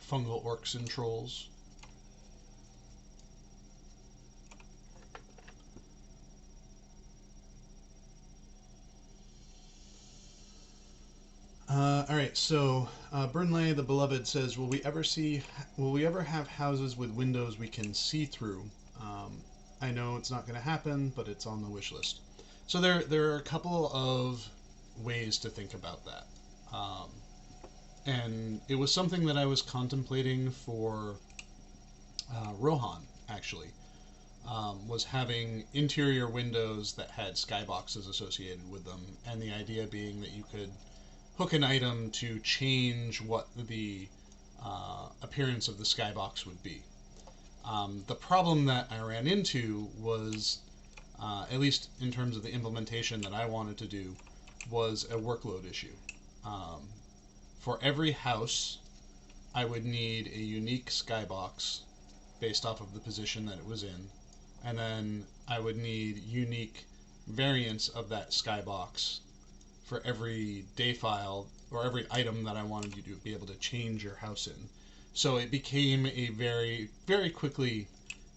Fungal orcs and trolls. All right, so Burnley the Beloved says, Will we ever have houses with windows we can see through? I know it's not going to happen, but it's on the wish list. So there are a couple of ways to think about that. And it was something that I was contemplating for Rohan, actually, was having interior windows that had skyboxes associated with them, and the idea being that you could hook an item to change what the appearance of the skybox would be. The problem that I ran into was, at least in terms of the implementation that I wanted to do, was a workload issue. For every house, I would need a unique skybox based off of the position that it was in, and then I would need unique variants of that skybox for every day file or every item that I wanted you to be able to change your house in. So it became a very quickly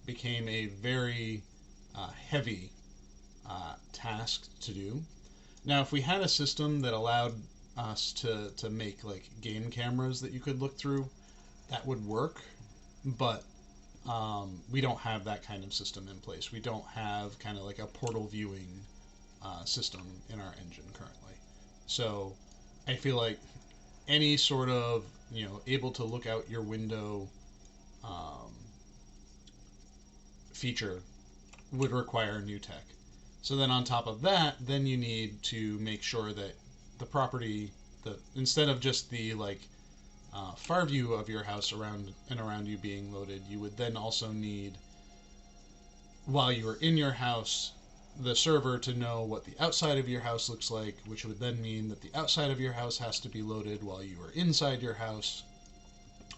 became a very heavy task to do. Now, if we had a system that allowed us to make like game cameras that you could look through, that would work, but we don't have that kind of system in place. We don't have kind of like a portal viewing system in our engine currently. So I feel like any sort of, able to look out your window feature would require new tech. So then on top of that, then you need to make sure that the property, instead of just the like far view of your house around you being loaded, you would then also need, while you are in your house, the server to know what the outside of your house looks like, which would then mean that the outside of your house has to be loaded while you are inside your house,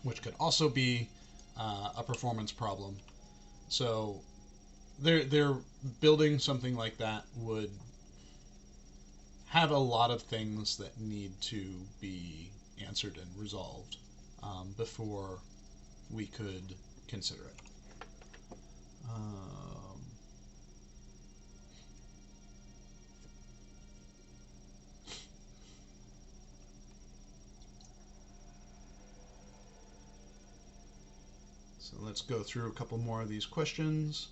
which could also be a performance problem. So they're building something like that would have a lot of things that need to be answered and resolved before we could consider it. So let's go through a couple more of these questions.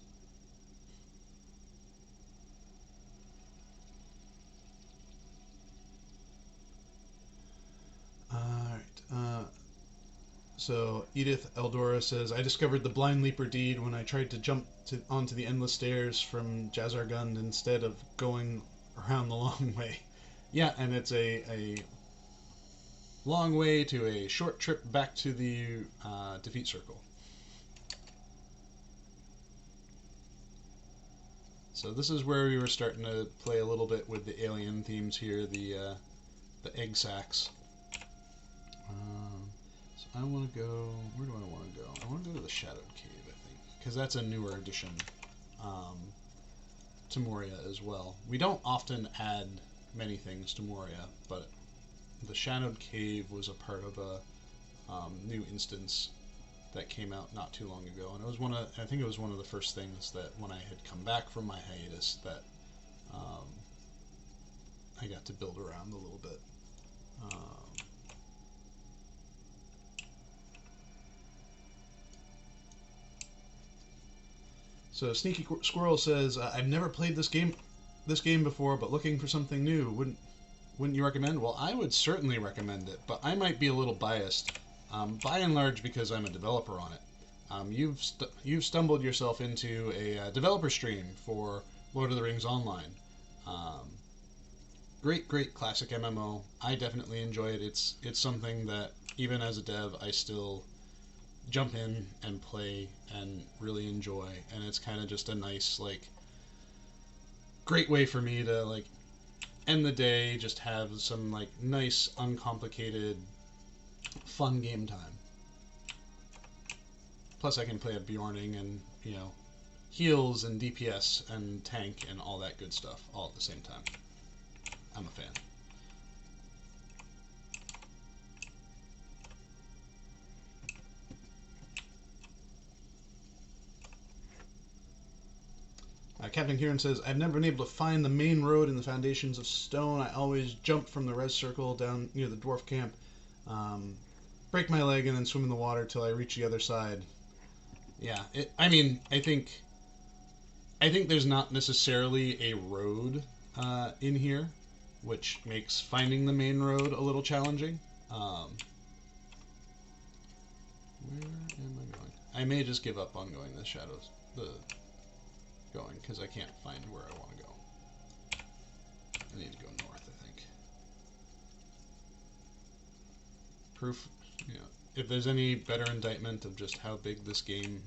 So Edith Eldora says, I discovered the Blind Leaper deed when I tried to jump onto the endless stairs from Jazargund instead of going around the long way. Yeah, and it's a long way to a short trip back to the defeat circle. So this is where we were starting to play a little bit with the alien themes here, the egg sacs. So I want to go, where do I want to go? I want to go to the Shadowed Cave, I think, because that's a newer addition to Moria as well. We don't often add many things to Moria, but the Shadowed Cave was a part of a new instance that came out not too long ago, and it was I think it was one of the first things that when I had come back from my hiatus that I got to build around a little bit. So Sneaky Squirrel says, "I've never played this game before, but looking for something new. Wouldn't you recommend?" Well, I would certainly recommend it, but I might be a little biased, by and large because I'm a developer on it. You've stumbled yourself into a developer stream for Lord of the Rings Online. Great classic MMO. I definitely enjoy it. It's something that even as a dev I still jump in and play and really enjoy, and it's kind of just a nice, like, great way for me to, like, end the day, just have some, like, nice uncomplicated fun game time. Plus I can play a Bjorning and, you know, heals and DPS and tank and all that good stuff all at the same time. I'm a fan. Captain Kieran says, "I've never been able to find the main road in the Foundations of Stone. I always jump from the res circle down near the dwarf camp, break my leg, and then swim in the water till I reach the other side." Yeah, I mean, I think there's not necessarily a road in here, which makes finding the main road a little challenging. Where am I going? I may just give up on going because I can't find where I want to go. I need to go north, I think. Proof, you know, if there's any better indictment of just how big this game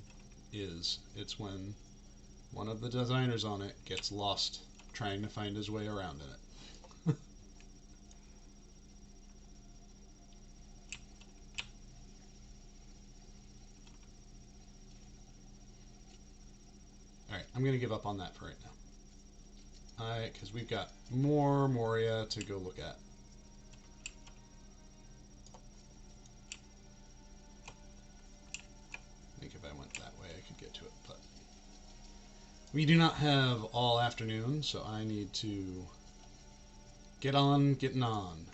is, it's when one of the designers on it gets lost trying to find his way around in it. Alright, I'm going to give up on that for right now. Because we've got more Moria to go look at. I think if I went that way I could get to it, but we do not have all afternoon, so I need to get on getting on.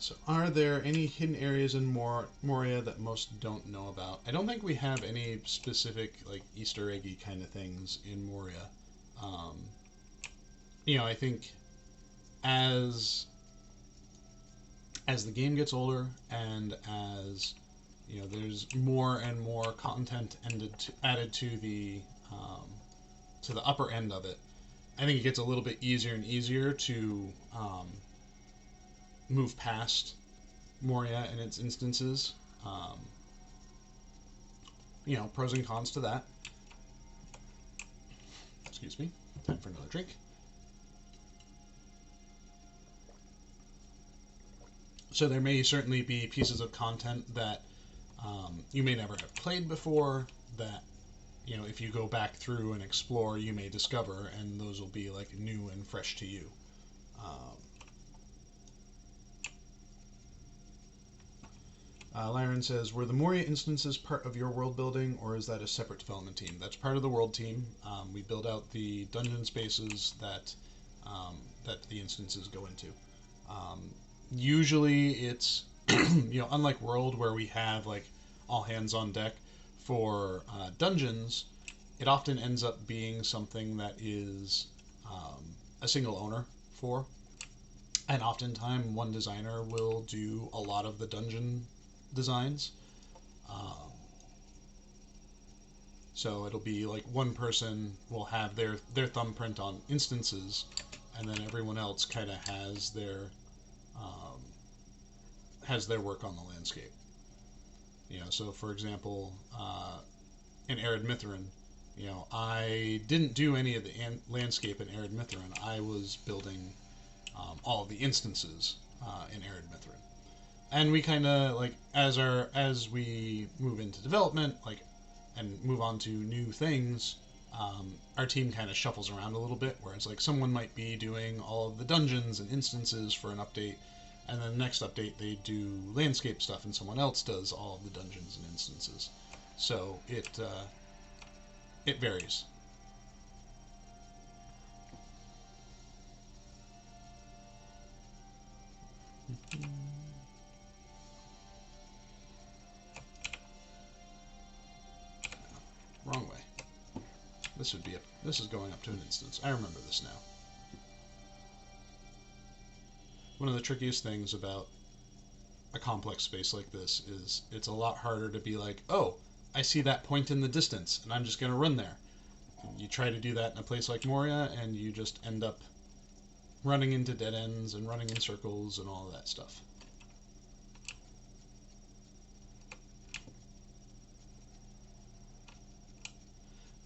So are there any hidden areas in Moria that most don't know about? I don't think we have any specific, like, Easter eggy kind of things in Moria. You know, I think as the game gets older and as, you know, there's more and more content added to the upper end of it, I think it gets a little bit easier and easier to move past Moria and its instances. You know, pros and cons to that. Excuse me. Time for another drink. So there may certainly be pieces of content that you may never have played before that, you know, if you go back through and explore, you may discover, and those will be, like, new and fresh to you. Lyron says, "Were the Moria instances part of your world building, or is that a separate development team?" That's part of the world team. We build out the dungeon spaces that the instances go into. Usually it's, you know, unlike World where we have, like, all hands on deck for dungeons, it often ends up being something that is a single owner for, and oftentimes one designer will do a lot of the dungeon designs. So it'll be like one person will have their thumbprint on instances, and then everyone else kind of has their work on the landscape. You know, so for example, in Arid Mithrin, you know, I didn't do any of the landscape in Arid Mithrin. I was building all of the instances in Arid Mithrin. And we kind of, like, as we move into development, like, and move on to new things, our team kind of shuffles around a little bit, where it's like someone might be doing all of the dungeons and instances for an update, and then the next update they do landscape stuff, and someone else does all of the dungeons and instances. So it varies. Wrong way. This is going up to an instance. I remember this now. One of the trickiest things about a complex space like this is it's a lot harder to be like, oh, I see that point in the distance, and I'm just going to run there. You try to do that in a place like Moria, and you just end up running into dead ends and running in circles and all of that stuff.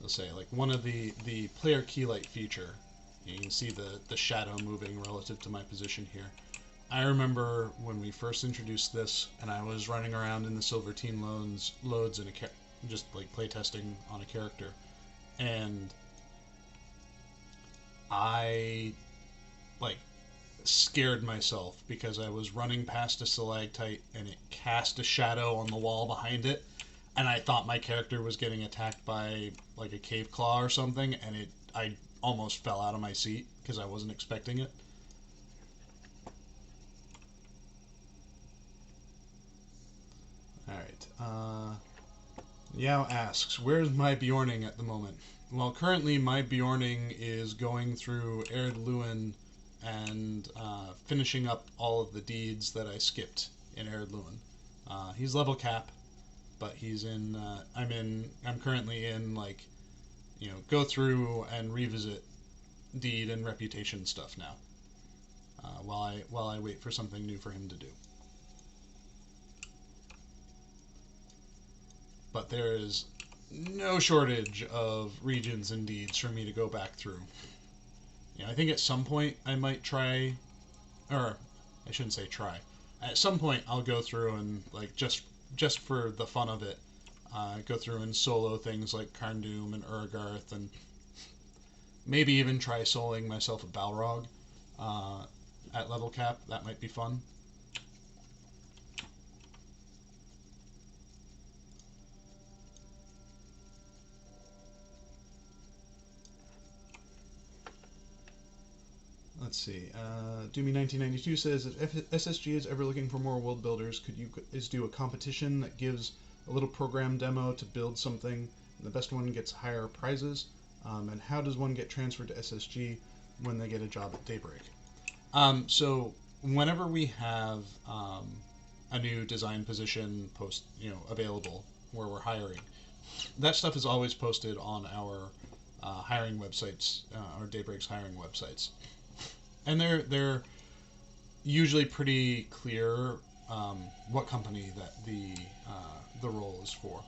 I'll say, like, one of the player keylight feature, you can see the shadow moving relative to my position here. I remember when we first introduced this, and I was running around in the Silver Team loads in just like playtesting on a character, and I like scared myself because I was running past a stalactite and it cast a shadow on the wall behind it, and I thought my character was getting attacked by like a cave claw or something, and I almost fell out of my seat because I wasn't expecting it. Alright, Yao asks, where's my Bjorning at the moment? Well, currently my Bjorning is going through Erd Luin and finishing up all of the deeds that I skipped in Erd Luin. He's level cap, but he's in, I'm currently in, like, you know, go through and revisit deed and reputation stuff now, while I wait for something new for him to do. But there is no shortage of regions and deeds for me to go back through. You know, I think at some point I might try, or I shouldn't say try. At some point I'll go through and, like, just for the fun of it, go through and solo things like Carndoom and Urgarth, and maybe even try soloing myself a Balrog at level cap. That might be fun. Let's see. Doomy1992 says, if SSG is ever looking for more world builders, could you do a competition that gives a little program demo to build something, and the best one gets higher prizes? And how does one get transferred to SSG when they get a job at Daybreak? So whenever we have a new design position available where we're hiring, that stuff is always posted on our hiring websites, our Daybreak's hiring websites. And they're usually pretty clear what company that the role is for.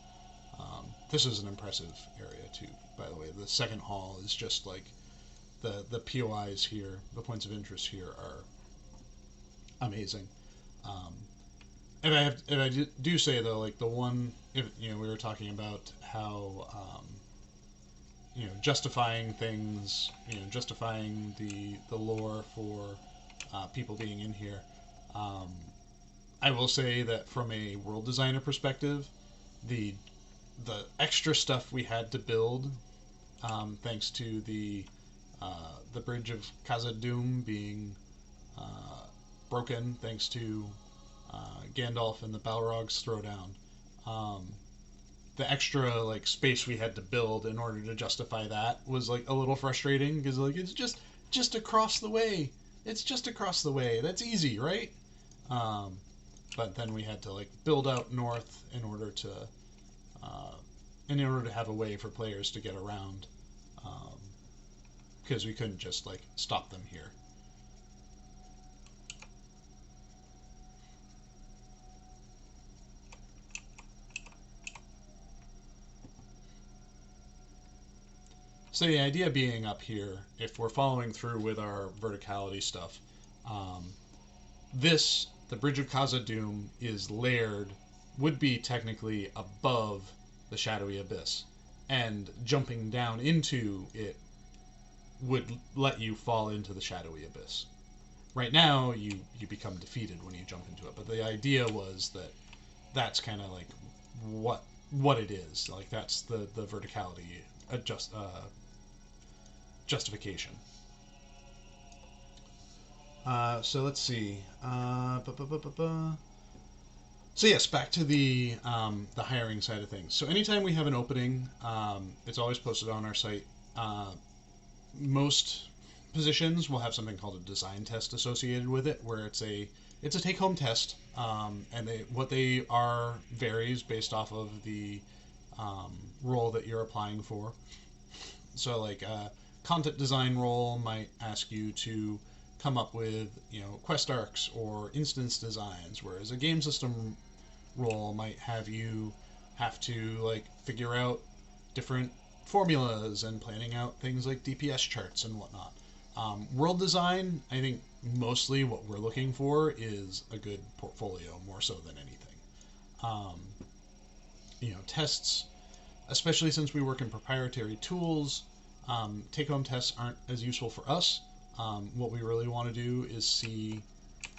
This is an impressive area too, by the way. The second hall is just like the POIs here, the points of interest here are amazing. If I do say though, like the one, if we were talking about how justifying things, justifying the lore for people being in here. I will say that from a world designer perspective, the extra stuff we had to build, thanks to the bridge of Khazad-dûm being broken, thanks to Gandalf and the Balrog's throwdown. The extra like space we had to build in order to justify that was like a little frustrating because like it's just across the way. It's just across the way. That's easy, right? But then we had to like build out north in order to have a way for players to get around, because we couldn't just like stop them here. So the idea being up here, if we're following through with our verticality stuff, the Bridge of Khazad-dûm is layered, would be technically above the Shadowy Abyss. and jumping down into it would let you fall into the shadowy abyss. Right now, you become defeated when you jump into it, but the idea was that that's kind of like what it is. Like, that's the verticality justification. So let's see. So yes, back to the hiring side of things. So anytime we have an opening, it's always posted on our site. Most positions will have something called a design test associated with it, where it's a take-home test, and what they are varies based off of the role that you're applying for. So, like a content design role might ask you to come up with, quest arcs or instance designs, whereas a game system role might have you have to like figure out different formulas and planning out things like DPS charts and whatnot. World design, I think mostly what we're looking for is a good portfolio more so than anything. Tests, especially since we work in proprietary tools, take-home tests aren't as useful for us. What we really want to do is see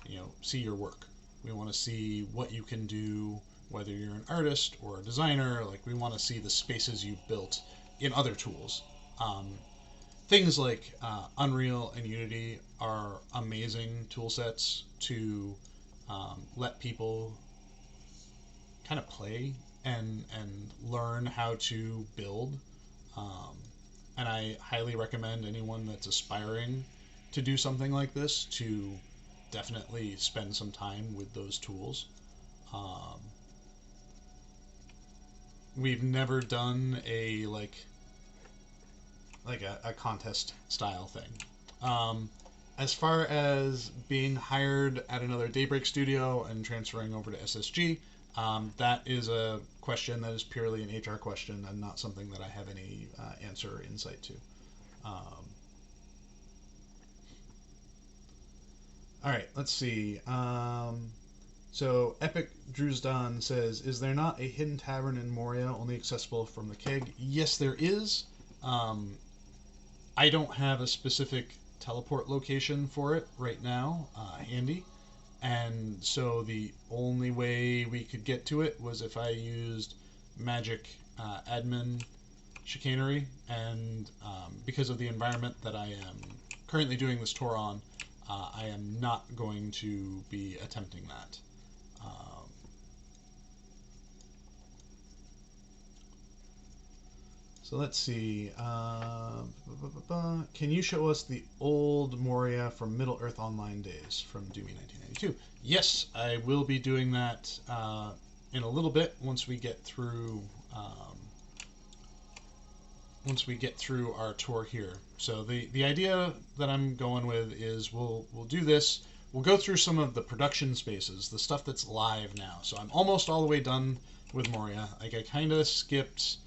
your work. We want to see what you can do, whether you're an artist or a designer. Like, we want to see the spaces you've built in other tools. Things like Unreal and Unity are amazing tool sets to let people kind of play and learn how to build. And I highly recommend anyone that's aspiring to do something like this to definitely spend some time with those tools. We've never done a contest style thing. As far as being hired at another Daybreak studio and transferring over to SSG, that is a question that is purely an HR question and not something that I have any answer or insight to. All right, let's see. So Epic Drewsdon says, is there not a hidden tavern in Moria only accessible from the keg? Yes, there is. I don't have a specific teleport location for it right now handy, and so the only way we could get to it was if I used magic admin chicanery, and because of the environment that I am currently doing this tour on, I am not going to be attempting that. So let's see. Can you show us the old Moria from Middle-earth Online days from Doomy 1992? Yes, I will be doing that in a little bit once we get through our tour here. So the idea that I'm going with is we'll do this. We'll go through some of the production spaces, the stuff that's live now. So I'm almost all the way done with Moria. Like, I kind of skipped.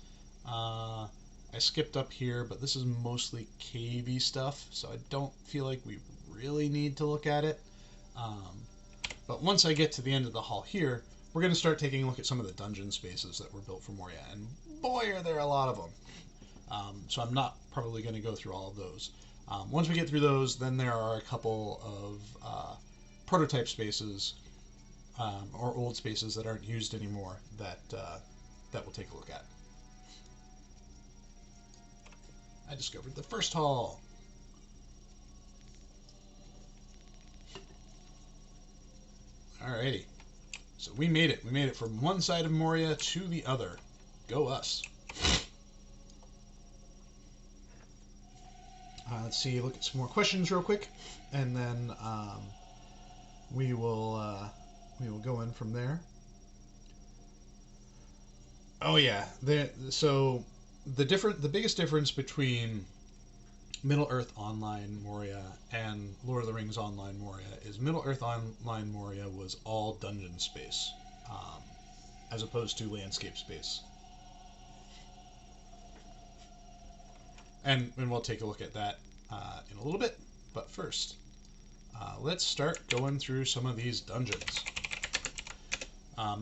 I skipped up here, but this is mostly cavey stuff, so I don't feel like we really need to look at it. But once I get to the end of the hall here, we're going to start taking a look at some of the dungeon spaces that were built for Moria, and boy, are there a lot of them. So I'm not probably going to go through all of those. Once we get through those, then there are a couple of prototype spaces or old spaces that aren't used anymore that we'll take a look at. I discovered the first hall. Alrighty. So we made it. We made it from one side of Moria to the other. Go us. Let's see, look at some more questions real quick, and then we will go in from there. Oh yeah, so the biggest difference between Middle-earth Online Moria and Lord of the Rings Online Moria is Middle-earth Online Moria was all dungeon space, as opposed to landscape space. And we'll take a look at that in a little bit, but first, let's start going through some of these dungeons.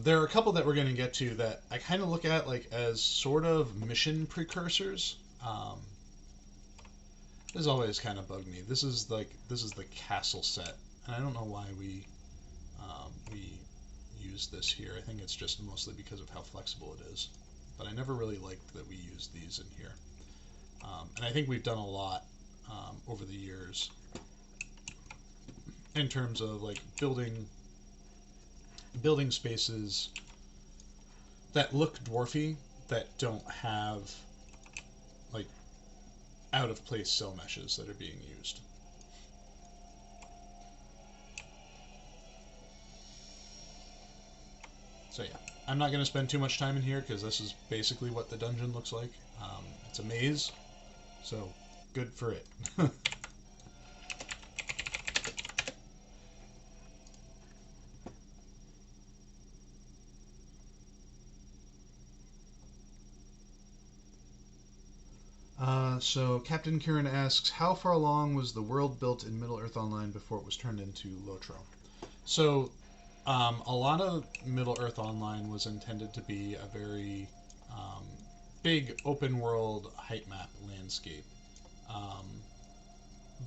There are a couple that we're going to get to that I kind of look at like as sort of mission precursors. This has always kind of bugged me. This is the castle set, and I don't know why we use this here. I think it's just mostly because of how flexible it is. But I never really liked that we used these in here. And I think we've done a lot over the years in terms of like building spaces that look dwarfy that don't have like out of place cell meshes that are being used. So yeah, I'm not going to spend too much time in here because this is basically what the dungeon looks like. It's a maze, so good for it. So Captain Kieran asks, how far along was the world built in Middle-earth Online before it was turned into LOTRO? So a lot of Middle-earth Online was intended to be a very big open-world height map landscape.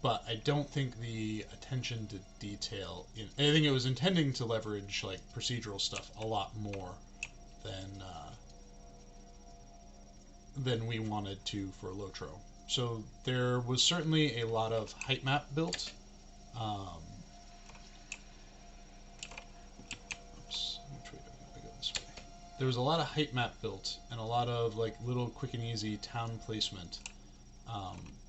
But I don't think the attention to detail I think it was intending to leverage like procedural stuff a lot more than we wanted to for LOTRO. So there was certainly a lot of height map built. Oops, which way do I go this way? There was a lot of height map built and a lot of like little quick and easy town placement.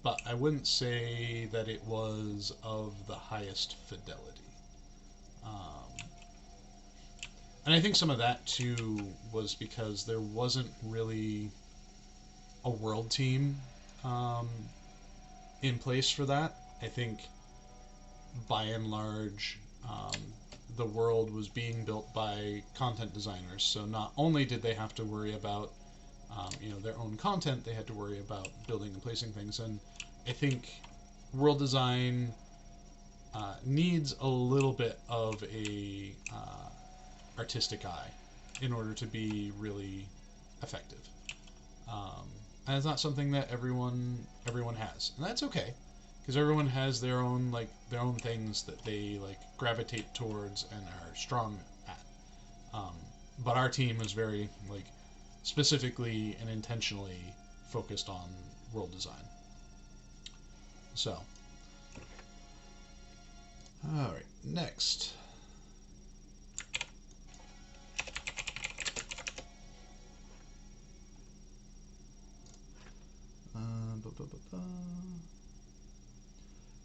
But I wouldn't say that it was of the highest fidelity. And I think some of that too was because there wasn't really a world team in place for that. I think by and large the world was being built by content designers, so not only did they have to worry about their own content, they had to worry about building and placing things. And I think world design needs a little bit of a artistic eye in order to be really effective. And it's not something that everyone has, and that's okay, because everyone has their own things that they like gravitate towards and are strong at. But our team is very like specifically and intentionally focused on world design. So, all right, next.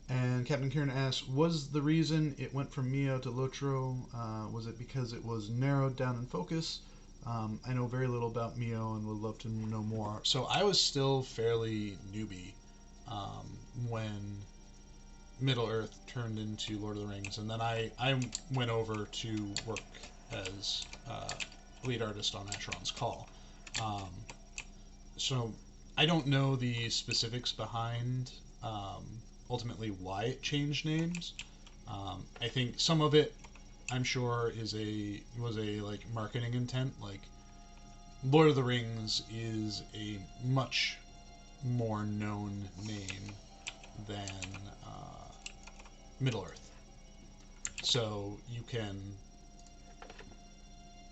And Captain Kieran asks, was the reason it went from Mio to LOTRO, was it because it was narrowed down in focus? I know very little about Mio and would love to know more. So I was still fairly newbie when Middle-earth turned into Lord of the Rings, and then I went over to work as lead artist on Asheron's Call. So I don't know the specifics behind ultimately why it changed names. I think some of it, I'm sure, was a like marketing intent. Like Lord of the Rings is a much more known name than Middle-earth, so you can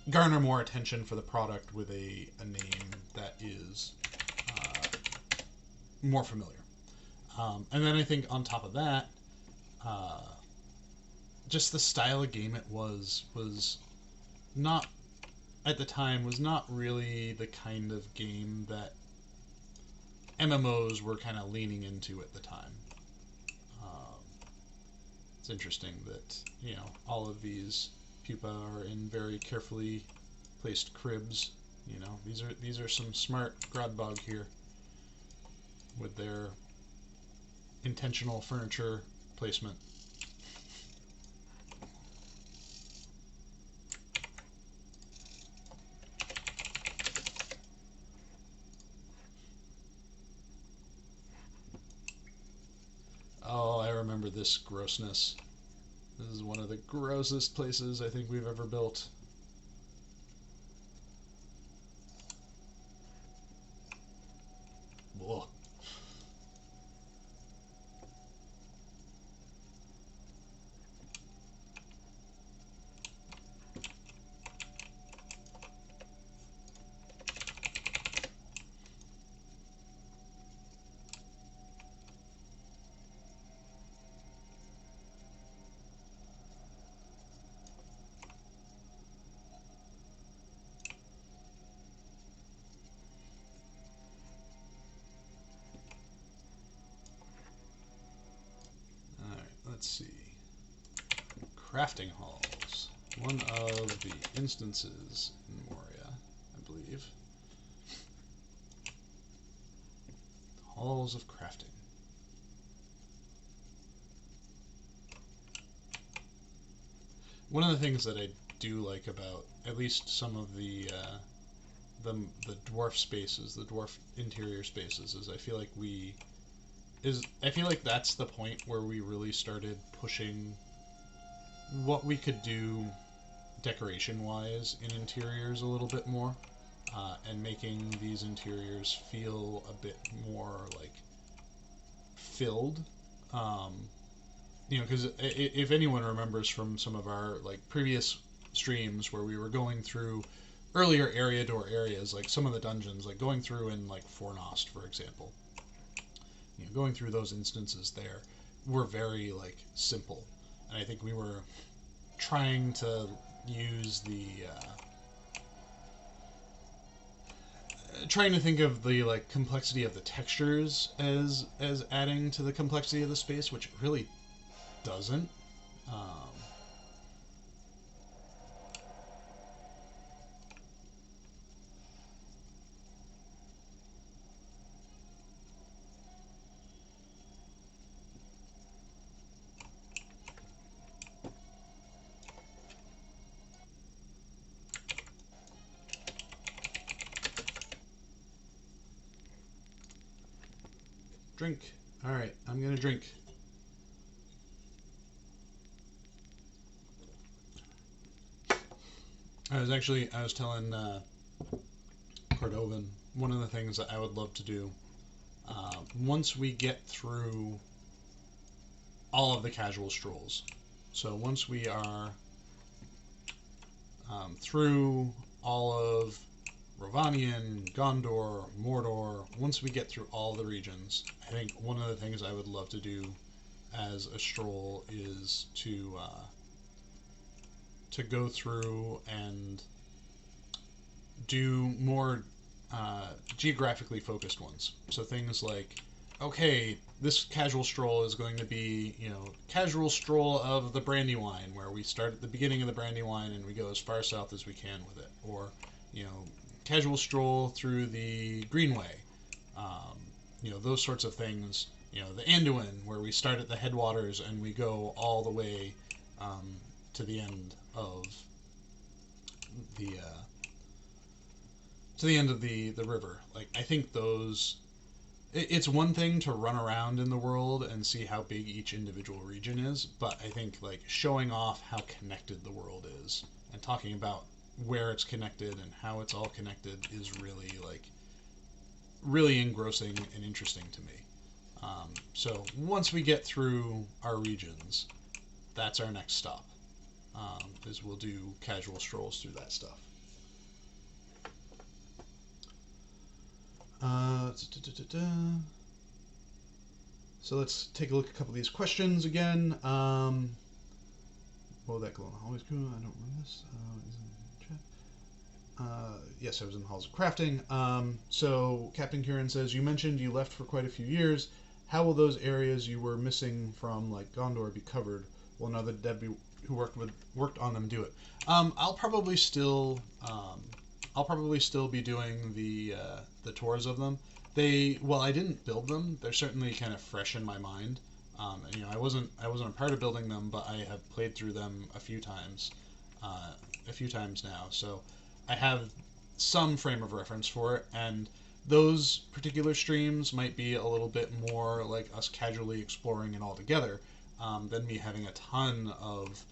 garner more attention for the product with a name that is more familiar. And then I think on top of that, just the style of game it was not, at the time, was not really the kind of game that MMOs were kind of leaning into at the time. It's interesting that, all of these pupa are in very carefully placed cribs. These are some smart Grodbog here with their intentional furniture placement. Oh, I remember this grossness. This is one of the grossest places I think we've ever built. let's see. Crafting halls. One of the instances in Moria, I believe. Halls of crafting. One of the things that I do like about at least some of the dwarf spaces, the dwarf interior spaces, is I feel like that's the point where we really started pushing what we could do decoration-wise in interiors a little bit more, and making these interiors feel a bit more like filled. You know, because if anyone remembers from some of our like previous streams where we were going through earlier area door areas, like some of the dungeons, like going through in like Fornost, for example, you know, going through those instances there were very like simple, and I think we were trying to use the trying to think of the like complexity of the textures as adding to the complexity of the space, which it really doesn't. Drink. Alright, I'm gonna drink. I was telling Cordovan, one of the things that I would love to do, once we get through all of the casual strolls. So once we are through all of Rovanian, Gondor, Mordor, once we get through all the regions, I think one of the things I would love to do as a stroll is to go through and do more geographically focused ones. So things like, okay, this casual stroll is going to be, you know, casual stroll of the Brandywine, where we start at the beginning of the Brandywine and we go as far south as we can with it. Or, you know, casual stroll through the Greenway. You know, those sorts of things. You know, the Anduin, where we start at the headwaters and we go all the way to the end of the the river. Like, I think those, it's one thing to run around in the world and see how big each individual region is, but I think like showing off how connected the world is and talking about where it's connected and how it's all connected is really like really engrossing and interesting to me. So once we get through our regions, that's our next stop. Is we'll do casual strolls through that stuff. So let's take a look at a couple of these questions again. What that glow? Always cool. I don't remember this. Yes, I was in the halls of crafting. So Captain Kieran says, you mentioned you left for quite a few years. How will those areas you were missing from like Gondor be covered? Will another Debbie who worked on them do it? I'll probably still be doing the tours of them. While I didn't build them, they're certainly kind of fresh in my mind. And, you know, I wasn't a part of building them, but I have played through them a few times now. So I have some frame of reference for it, and those particular streams might be a little bit more like us casually exploring it all together, than me having a ton of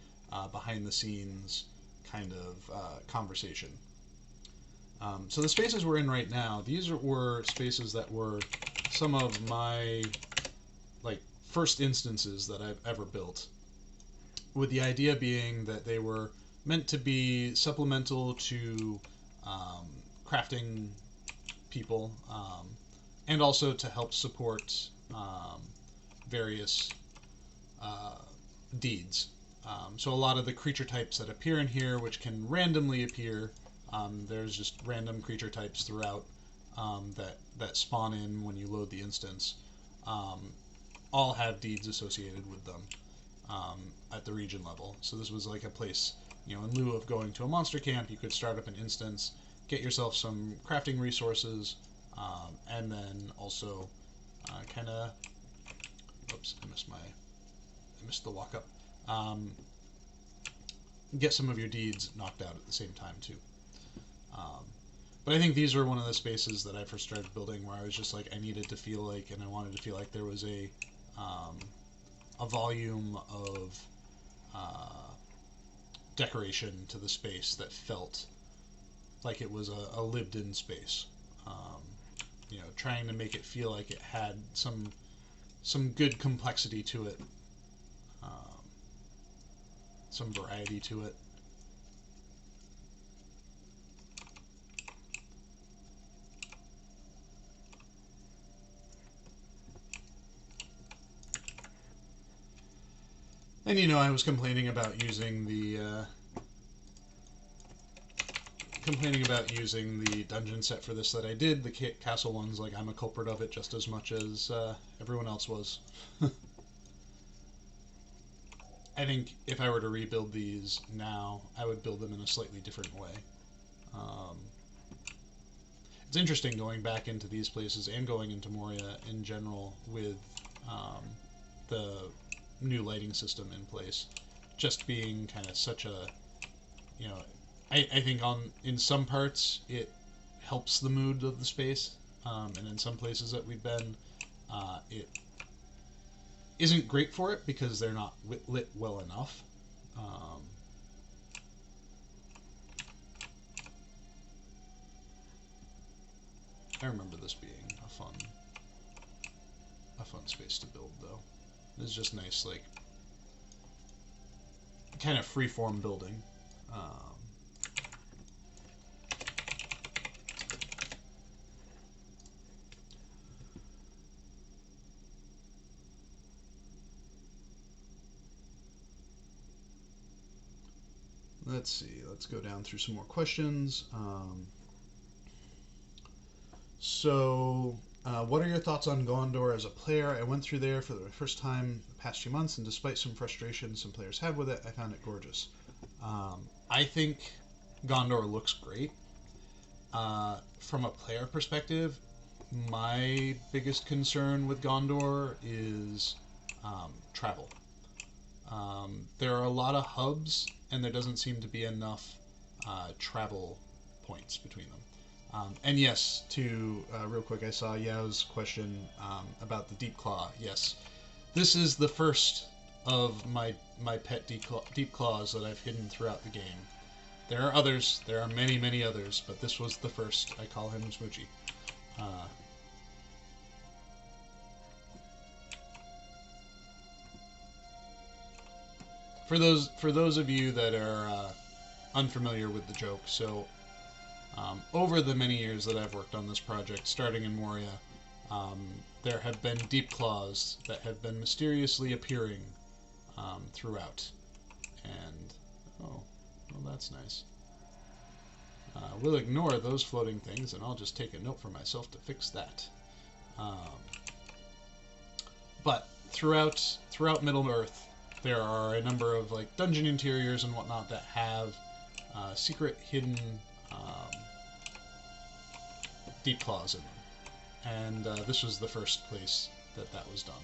behind the scenes kind of conversation. So the spaces we're in right now, these were spaces that were some of my like first instances that I've ever built, with the idea being that they were meant to be supplemental to crafting people, and also to help support various deeds. So a lot of the creature types that appear in here, which can randomly appear, there's just random creature types throughout that spawn in when you load the instance, all have deeds associated with them. at the region level. So this was like a place, you know, in lieu of going to a monster camp, you could start up an instance, get yourself some crafting resources, and then also kind of, oops, I missed the walk up. Get some of your deeds knocked out at the same time too. But I think these are one of the spaces that I first started building where I was just like, I needed to feel like, and I wanted to feel like there was a volume of decoration to the space that felt like it was a lived-in space. You know, trying to make it feel like it had some good complexity to it, some variety to it. And you know, I was complaining about using the dungeon set for this that I did. The castle one's like, I'm a culprit of it just as much as everyone else was. I think if I were to rebuild these now, I would build them in a slightly different way. It's interesting going back into these places and going into Moria in general with the new lighting system in place, just being kind of such a, you know, I think in some parts it helps the mood of the space, and in some places that we've been, it isn't great for it because they're not lit well enough. I remember this being a fun space to build, though. It's just nice, like, kind of free-form building. Let's see, let's go down through some more questions. What are your thoughts on Gondor as a player? I went through there for the first time the past few months, and despite some frustration some players have with it, I found it gorgeous. I think Gondor looks great. From a player perspective, my biggest concern with Gondor is travel. There are a lot of hubs, and there doesn't seem to be enough travel points between them. And yes, real quick, I saw Yao's question about the Deep Claw. Yes, this is the first of my pet deep claws that I've hidden throughout the game. There are others. There are many, many others, but this was the first. I call him Smoochie. For those of you that are unfamiliar with the joke, so over the many years that I've worked on this project, starting in Moria, there have been deep claws that have been mysteriously appearing throughout. And, oh, well, that's nice. We'll ignore those floating things, and I'll just take a note for myself to fix that. But throughout Middle-earth, there are a number of like dungeon interiors and whatnot that have secret hidden deep claws in them, and this was the first place that was done.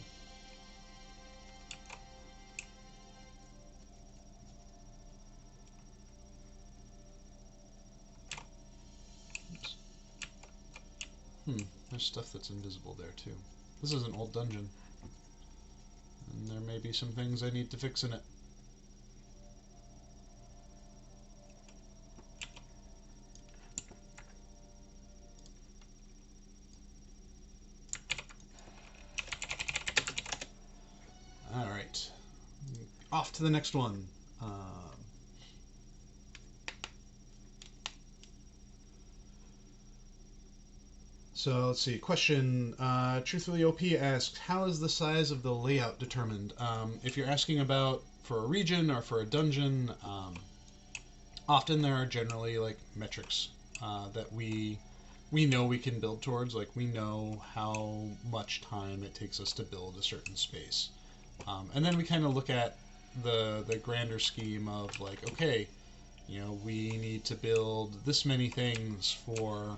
Oops. There's stuff that's invisible there too. This is an old dungeon, and there may be some things I need to fix in it. Alright, off to the next one. So let's see, question, Truthfully OP asks, how is the size of the layout determined? If you're asking about for a region or for a dungeon, often there are generally like metrics that we know we can build towards. Like we know how much time it takes us to build a certain space. And then we kind of look at the grander scheme of like, okay, you know, we need to build this many things for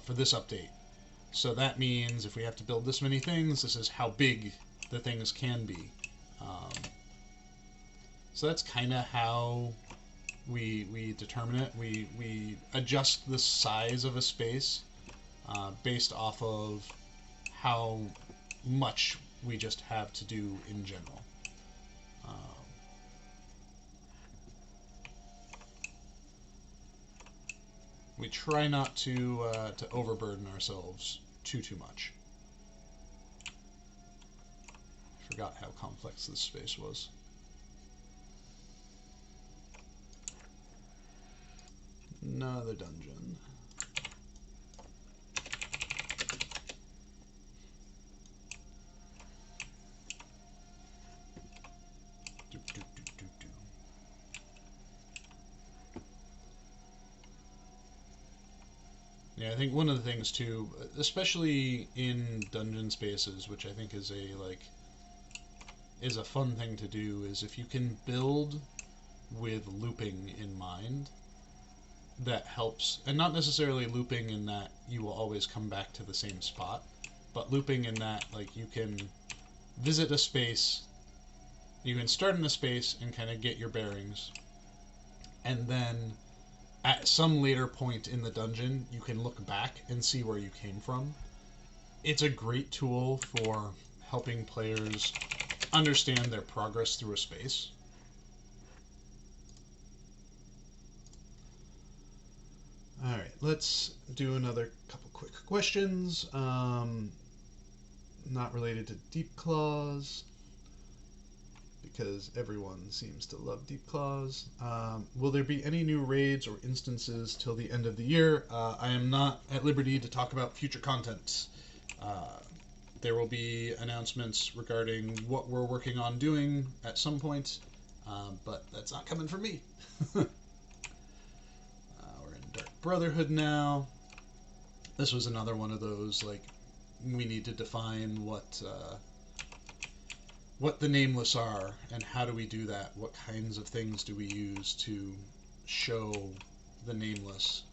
this update. So that means if we have to build this many things, this is how big the things can be. Um, so that's kind of how we determine it. We adjust the size of a space based off of how much we just have to do in general. We try not to overburden ourselves too much. I forgot how complex this space was. Another dungeon. Yeah, I think one of the things too, especially in dungeon spaces, which I think is a fun thing to do, is if you can build with looping in mind, that helps. And not necessarily looping in that you will always come back to the same spot, but looping in that like you can visit a space, you can start in a space and kind of get your bearings, and then at some later point in the dungeon, you can look back and see where you came from. It's a great tool for helping players understand their progress through a space. Alright, let's do another couple quick questions. Not related to Deep Claws, because everyone seems to love Deep Claws. Will there be any new raids or instances till the end of the year? I am not at liberty to talk about future content. There will be announcements regarding what we're working on doing at some point, but that's not coming from me. We're in Dark Brotherhood now. This was another one of those, like, we need to define what the nameless are, and how do we do that? What kinds of things do we use to show the nameless?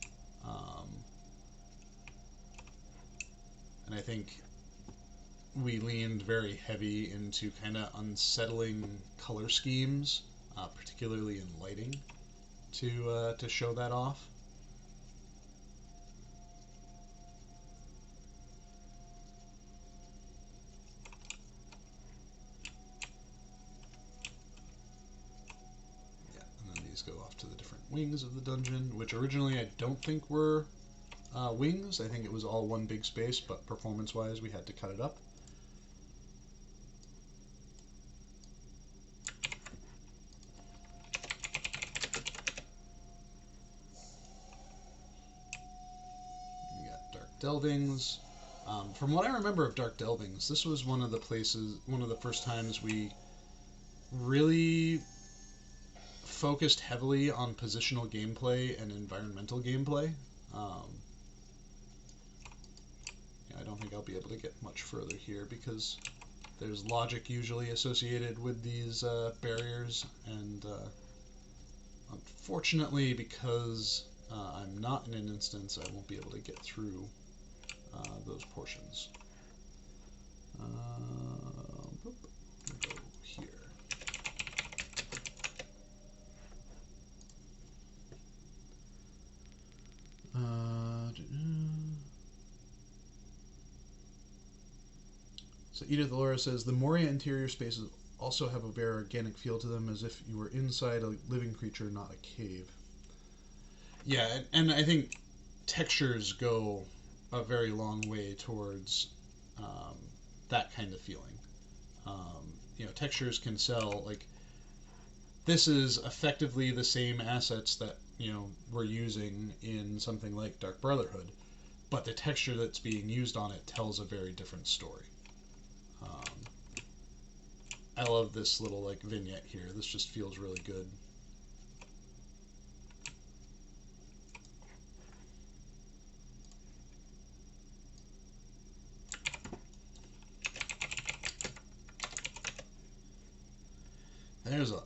And I think we leaned very heavy into kind of unsettling color schemes, particularly in lighting, to show that off. Go off to the different wings of the dungeon, which originally I don't think were wings. I think it was all one big space, but performance-wise we had to cut it up. We got Dark Delvings. From what I remember of Dark Delvings, this was one of the first times we really focused heavily on positional gameplay and environmental gameplay. I don't think I'll be able to get much further here because there's logic usually associated with these barriers, and unfortunately, because I'm not in an instance, I won't be able to get through those portions. Go here. So Edith Laura says, the Moria interior spaces also have a very organic feel to them, as if you were inside a living creature, not a cave. Yeah, and I think textures go a very long way towards that kind of feeling. You know, textures can sell, like, this is effectively the same assets that, you know, we're using in something like Dark Brotherhood, but the texture that's being used on it tells a very different story. I love this little, like, vignette here. This just feels really good.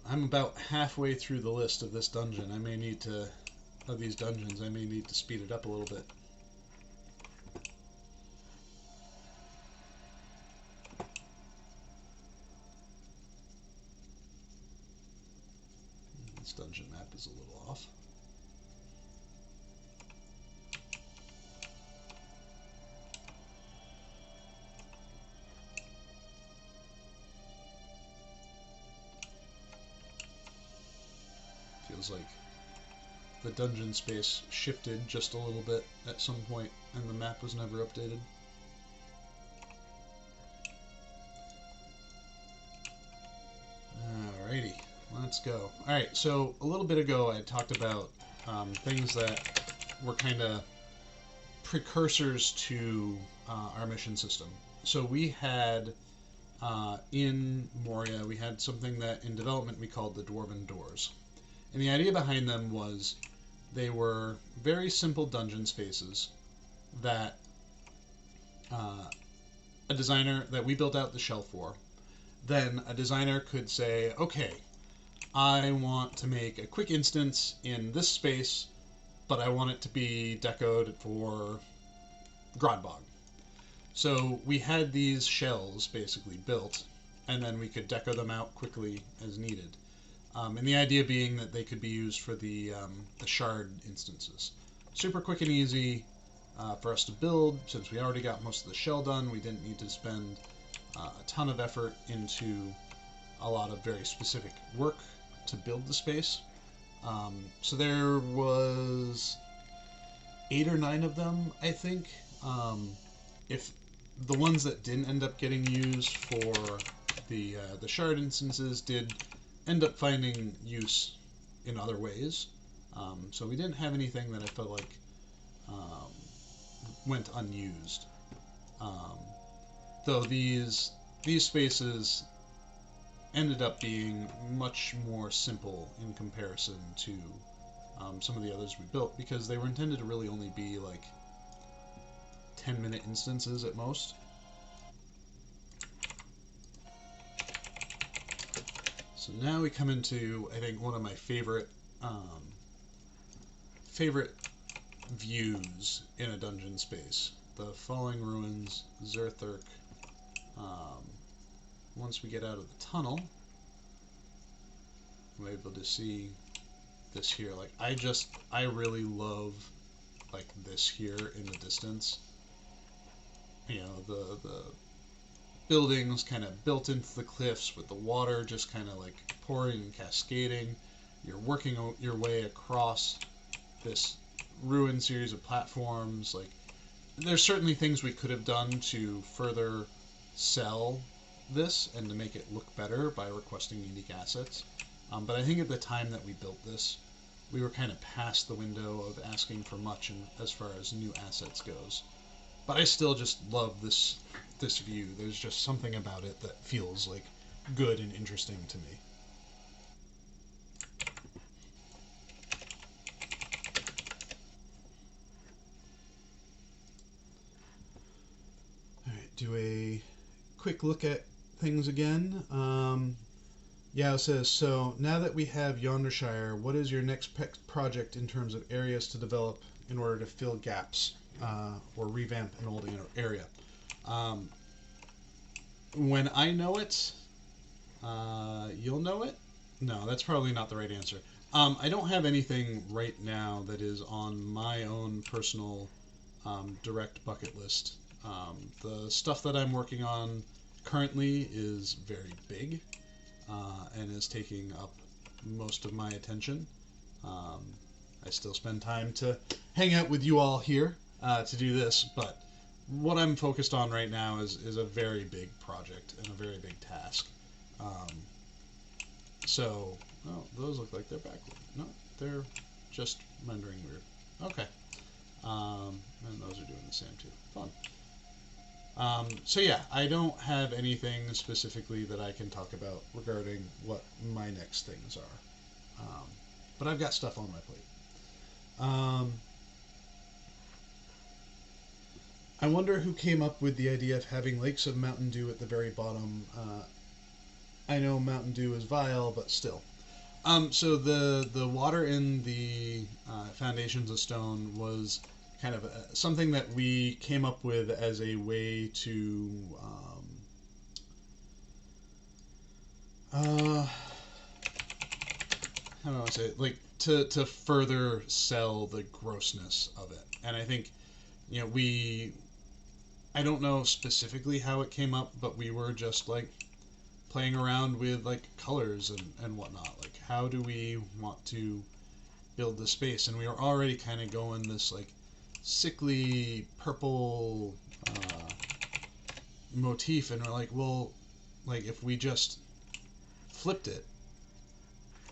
I'm about halfway through the list of this dungeon. I may need to, of these dungeons, I may need to speed it up a little bit. This dungeon map is a little off. Feels like the dungeon space shifted just a little bit at some point and the map was never updated. Alrighty, let's go. Alright, so a little bit ago I talked about things that were kind of precursors to our mission system. So we had, in Moria, we had something that in development we called the Dwarven Doors. And the idea behind them was they were very simple dungeon spaces that a designer, that we built out the shell for, then a designer could say, okay, I want to make a quick instance in this space, but I want it to be decoed for Grodbog. So we had these shells basically built, and then we could deco them out quickly as needed. And the idea being that they could be used for the shard instances. Super quick and easy for us to build. Since we already got most of the shell done, we didn't need to spend a ton of effort into a lot of very specific work to build the space. So there was 8 or 9 of them, I think. If the ones that didn't end up getting used for the shard instances did end up finding use in other ways. So we didn't have anything that I felt like went unused. Though these spaces ended up being much more simple in comparison to some of the others we built, because they were intended to really only be like 10-minute instances at most. So now we come into, I think, one of my favorite views in a dungeon space. The Falling Ruins, Zerthurk. Once we get out of the tunnel, we're able to see this here. Like, I really love, like, this here in the distance. You know, the buildings kind of built into the cliffs with the water just kind of like pouring and cascading. You're working your way across this ruined series of platforms. Like, there's certainly things we could have done to further sell this and to make it look better by requesting unique assets. But I think at the time that we built this, we were kind of past the window of asking for much as far as new assets goes. But I still just love this view. There's just something about it that feels like good and interesting to me. Alright, do a quick look at things again. Yao says, so now that we have Yondershire, what is your next project in terms of areas to develop in order to fill gaps or revamp an old area? When I know it, you'll know it? No, that's probably not the right answer. I don't have anything right now that is on my own personal direct bucket list. The stuff that I'm working on currently is very big and is taking up most of my attention. I still spend time to hang out with you all here to do this, but what I'm focused on right now is a very big project and a very big task. So, oh, those look like they're backward. No, they're just rendering weird. Okay. And those are doing the same too. Fun. So yeah, I don't have anything specifically that I can talk about regarding what my next things are. But I've got stuff on my plate. I wonder who came up with the idea of having lakes of Mountain Dew at the very bottom. I know Mountain Dew is vile, but still. So the water in the foundations of stone was kind of something that we came up with as a way to how do I say it? Like to further sell the grossness of it. And I think, you know, I don't know specifically how it came up, but we were just like playing around with like colors and whatnot. Like, how do we want to build the space? And we were already kind of going this like sickly purple motif, and we're like, well, like if we just flipped it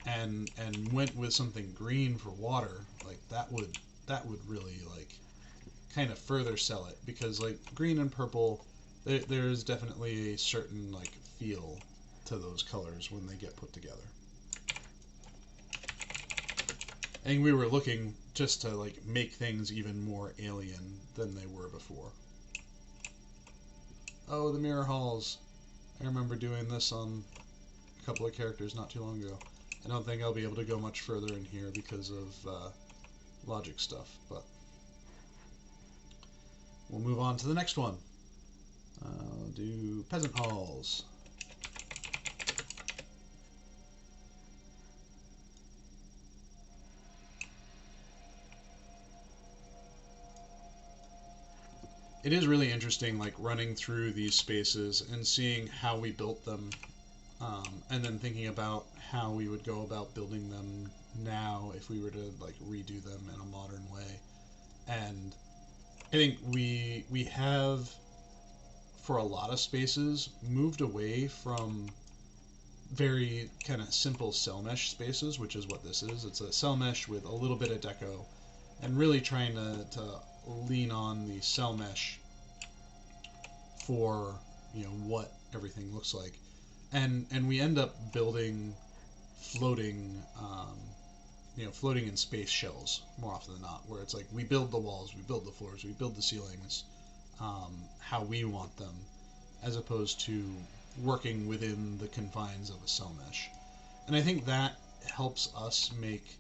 and went with something green for water, like that would really like kind of further sell it, because like green and purple, there's definitely a certain like feel to those colors when they get put together. And we were looking just to like make things even more alien than they were before. Oh, the mirror halls. I remember doing this on a couple of characters not too long ago. I don't think I'll be able to go much further in here because of logic stuff, but we'll move on to the next one. I'll do peasant halls. It is really interesting, like running through these spaces and seeing how we built them, and then thinking about how we would go about building them now if we were to like redo them in a modern way. And I think we have, for a lot of spaces, moved away from very kind of simple cell mesh spaces, which is what this is. It's a cell mesh with a little bit of deco, and really trying to lean on the cell mesh for, you know, what everything looks like, and we end up building floating floating in space shells more often than not, where it's like we build the walls, we build the floors, we build the ceilings how we want them, as opposed to working within the confines of a cell mesh. And I think that helps us make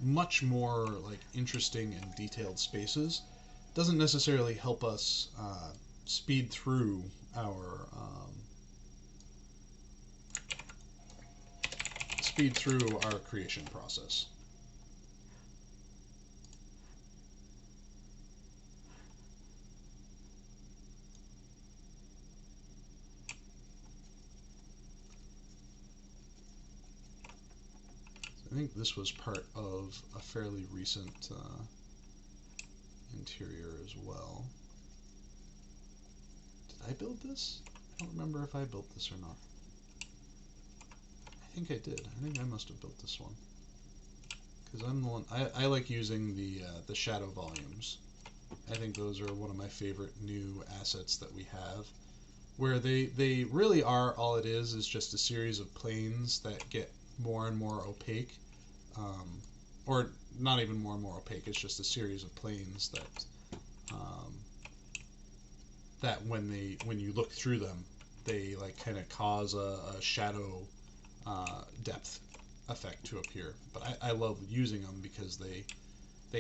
much more like interesting and detailed spaces. Doesn't necessarily help us speed through our creation process. I think this was part of a fairly recent interior as well. Did I build this? I don't remember if I built this or not. I think I did. I think I must have built this one, because I'm the one. I like using the shadow volumes. I think those are one of my favorite new assets that we have, where they really are, all it is just a series of planes that get more and more opaque, or not even more and more opaque. It's just a series of planes that that when you look through them, they like kind of cause a shadow depth effect to appear. But I love using them because they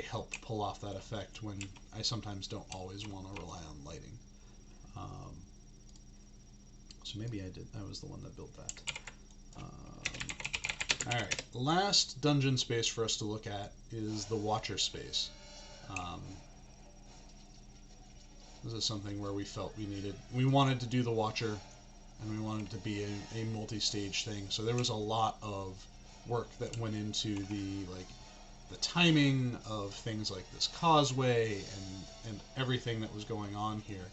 help pull off that effect when I sometimes don't always want to rely on lighting. So maybe I was the one that built that. Alright, the last dungeon space for us to look at is the Watcher space. This is something where we felt we wanted to do the Watcher, and we wanted it to be a multi-stage thing. So there was a lot of work that went into the timing of things like this causeway and everything that was going on here.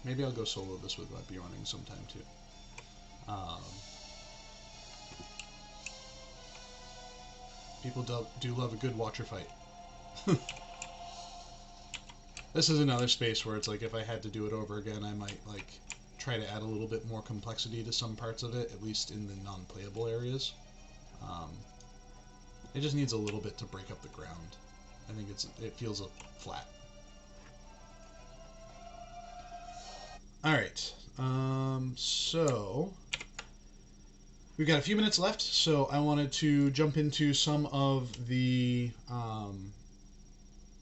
Maybe I'll go solo this with my Bjorning sometime too. People do love a good Watcher fight. This is another space where it's like if I had to do it over again, I might like try to add a little bit more complexity to some parts of it, at least in the non-playable areas. It just needs a little bit to break up the ground. I think it feels flat. All right. So we've got a few minutes left, so I wanted to jump into some of the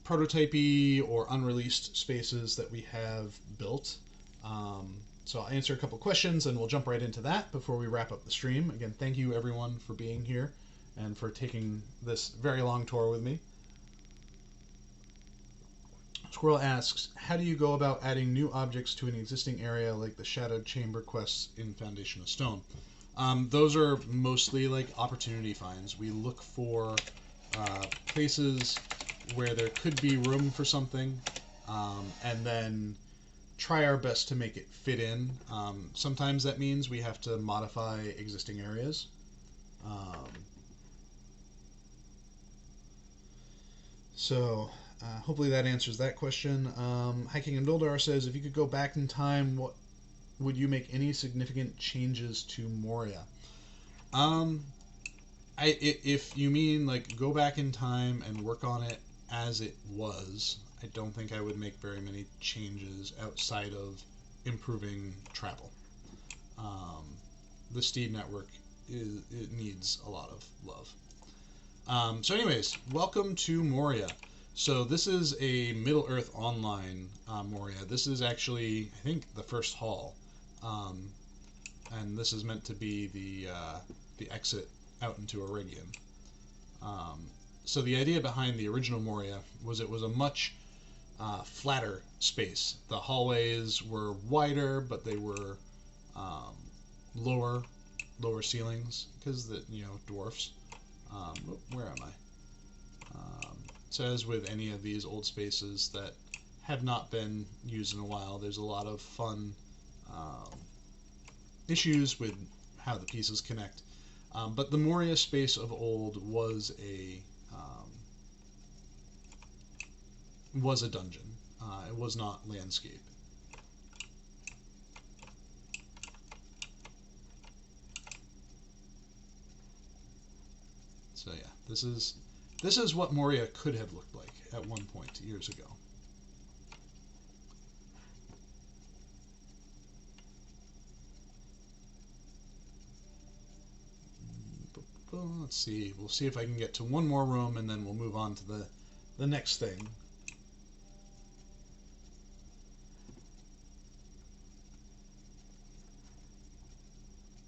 prototypey or unreleased spaces that we have built. So I'll answer a couple questions and we'll jump right into that before we wrap up the stream. Again, thank you everyone for being here and for taking this very long tour with me. Squirrel asks, how do you go about adding new objects to an existing area like the Shadowed Chamber quests in Foundation of Stone? Those are mostly like opportunity finds. We look for places where there could be room for something, and then try our best to make it fit in. Sometimes that means we have to modify existing areas. Hopefully that answers that question. Hiking and Doldar says, if you could go back in time, what would you make any significant changes to Moria? If you mean like go back in time and work on it as it was, I don't think I would make very many changes outside of improving travel. The Steed network it needs a lot of love. So anyways, welcome to Moria. So this is a Middle-earth Online Moria. This is actually, I think, the first hall. And this is meant to be the exit out into Eregion. So the idea behind the original Moria was it was a much flatter space. The hallways were wider, but they were lower ceilings because dwarfs. Where am I? So as with any of these old spaces that have not been used in a while, there's a lot of fun issues with how the pieces connect. But the Moria space of old was a dungeon. It was not landscape. So yeah, this is what Moria could have looked like at one point years ago. Let's see. We'll see if I can get to one more room, and then we'll move on to the next thing.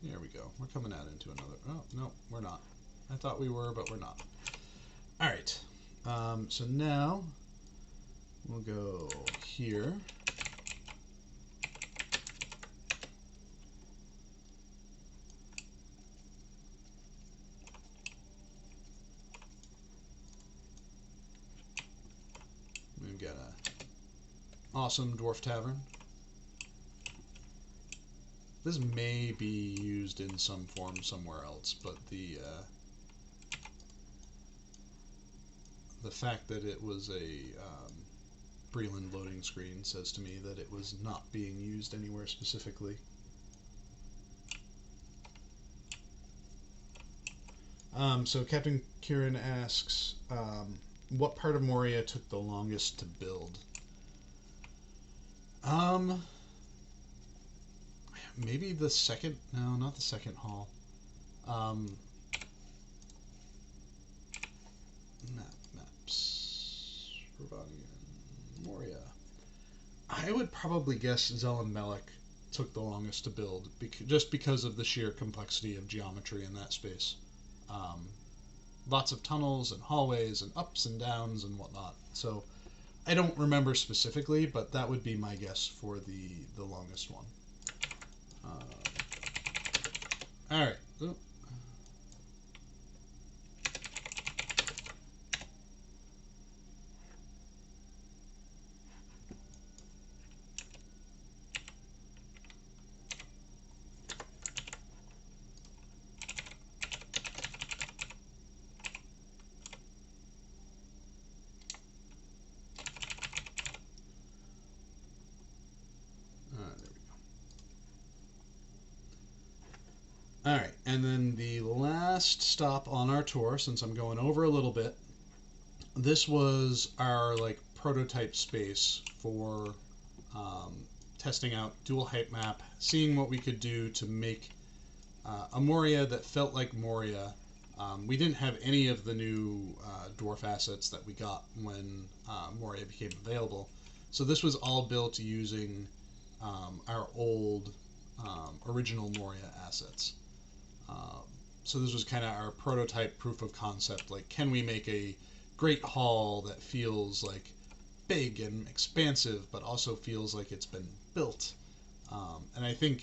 There we go. We're coming out into another... Oh, no, we're not. I thought we were, but we're not. All right. So now we'll go here. We've got an awesome dwarf tavern. This may be used in some form somewhere else, but the fact that it was a Breland loading screen says to me that it was not being used anywhere specifically. So Captain Kieran asks, what part of Moria took the longest to build? Maybe the second... No, not the second hall. Maps... Ravanian... Moria. I would probably guess Zellenmelek took the longest to build, just because of the sheer complexity of geometry in that space. Lots of tunnels and hallways and ups and downs and whatnot. So I don't remember specifically, but that would be my guess for the longest one. All right. Ooh. Alright, and then the last stop on our tour, since I'm going over a little bit, this was our prototype space for testing out dual height map, seeing what we could do to make a Moria that felt like Moria. We didn't have any of the new dwarf assets that we got when Moria became available, so this was all built using our old original Moria assets. So this was kind of our prototype proof of concept, like, can we make a great hall that feels like big and expansive but also feels like it's been built. And I think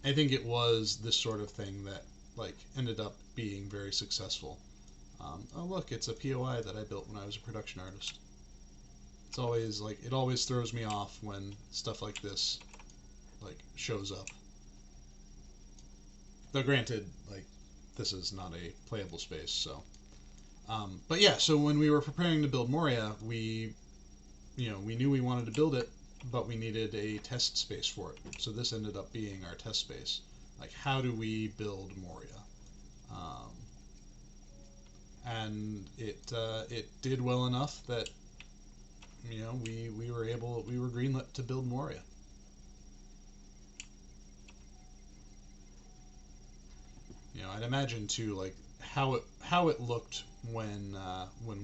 it was this sort of thing that like ended up being very successful. Oh look, it's a POI that I built when I was a production artist. It's always like, it always throws me off when stuff like this like shows up. Though granted, like, this is not a playable space, so. But yeah, so when we were preparing to build Moria, we knew we wanted to build it, but we needed a test space for it. So this ended up being our test space. Like, how do we build Moria? And it did well enough that, you know, we were greenlit to build Moria. You know, I'd imagine too, like, how it looked when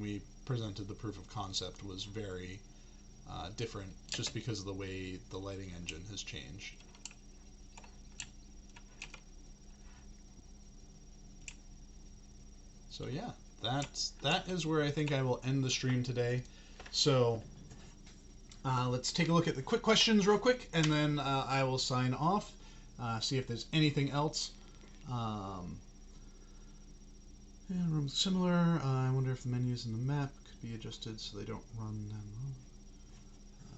we presented the proof of concept was very different, just because of the way the lighting engine has changed. So yeah, that is where I think I will end the stream today. So let's take a look at the quick questions real quick, and then I will sign off. See if there's anything else. Yeah, rooms similar. I wonder if the menus in the map could be adjusted so they don't run down low.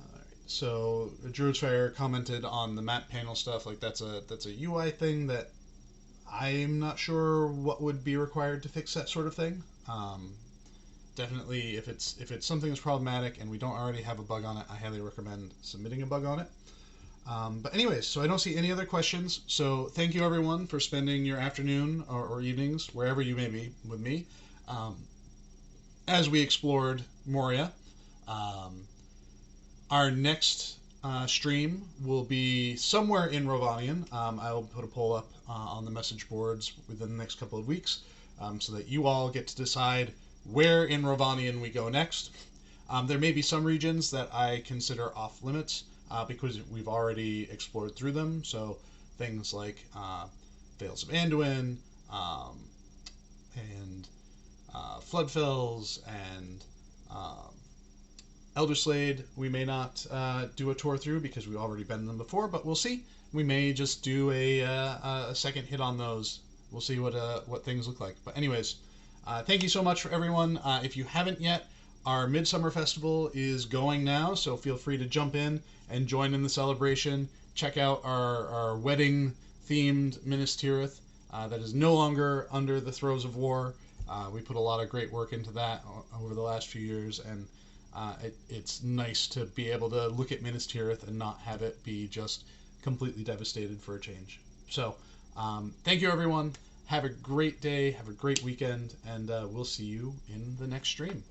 Alright, so Druid's Fire commented on the map panel stuff. Like, that's a UI thing that I'm not sure what would be required to fix that sort of thing. Definitely, if it's something that's problematic and we don't already have a bug on it, I highly recommend submitting a bug on it. But anyways, so I don't see any other questions. So thank you everyone for spending your afternoon or evenings, wherever you may be, with me, as we explored Moria. Our next stream will be somewhere in Rovanian. I will put a poll up on the message boards within the next couple of weeks, so that you all get to decide where in Rovanian we go next. There may be some regions that I consider off limits, because we've already explored through them. So things like Vales of Anduin, and Floodfells, and Elderslade, we may not do a tour through because we've already been them before, but we'll see. We may just do a second hit on those. We'll see what things look like. But anyways, thank you so much for everyone. If you haven't yet, our Midsummer Festival is going now, so feel free to jump in and join in the celebration. Check out our wedding-themed Minas Tirith that is no longer under the throes of war. We put a lot of great work into that over the last few years, and it's nice to be able to look at Minas Tirith and not have it be just completely devastated for a change. So, thank you everyone. Have a great day, have a great weekend, and we'll see you in the next stream.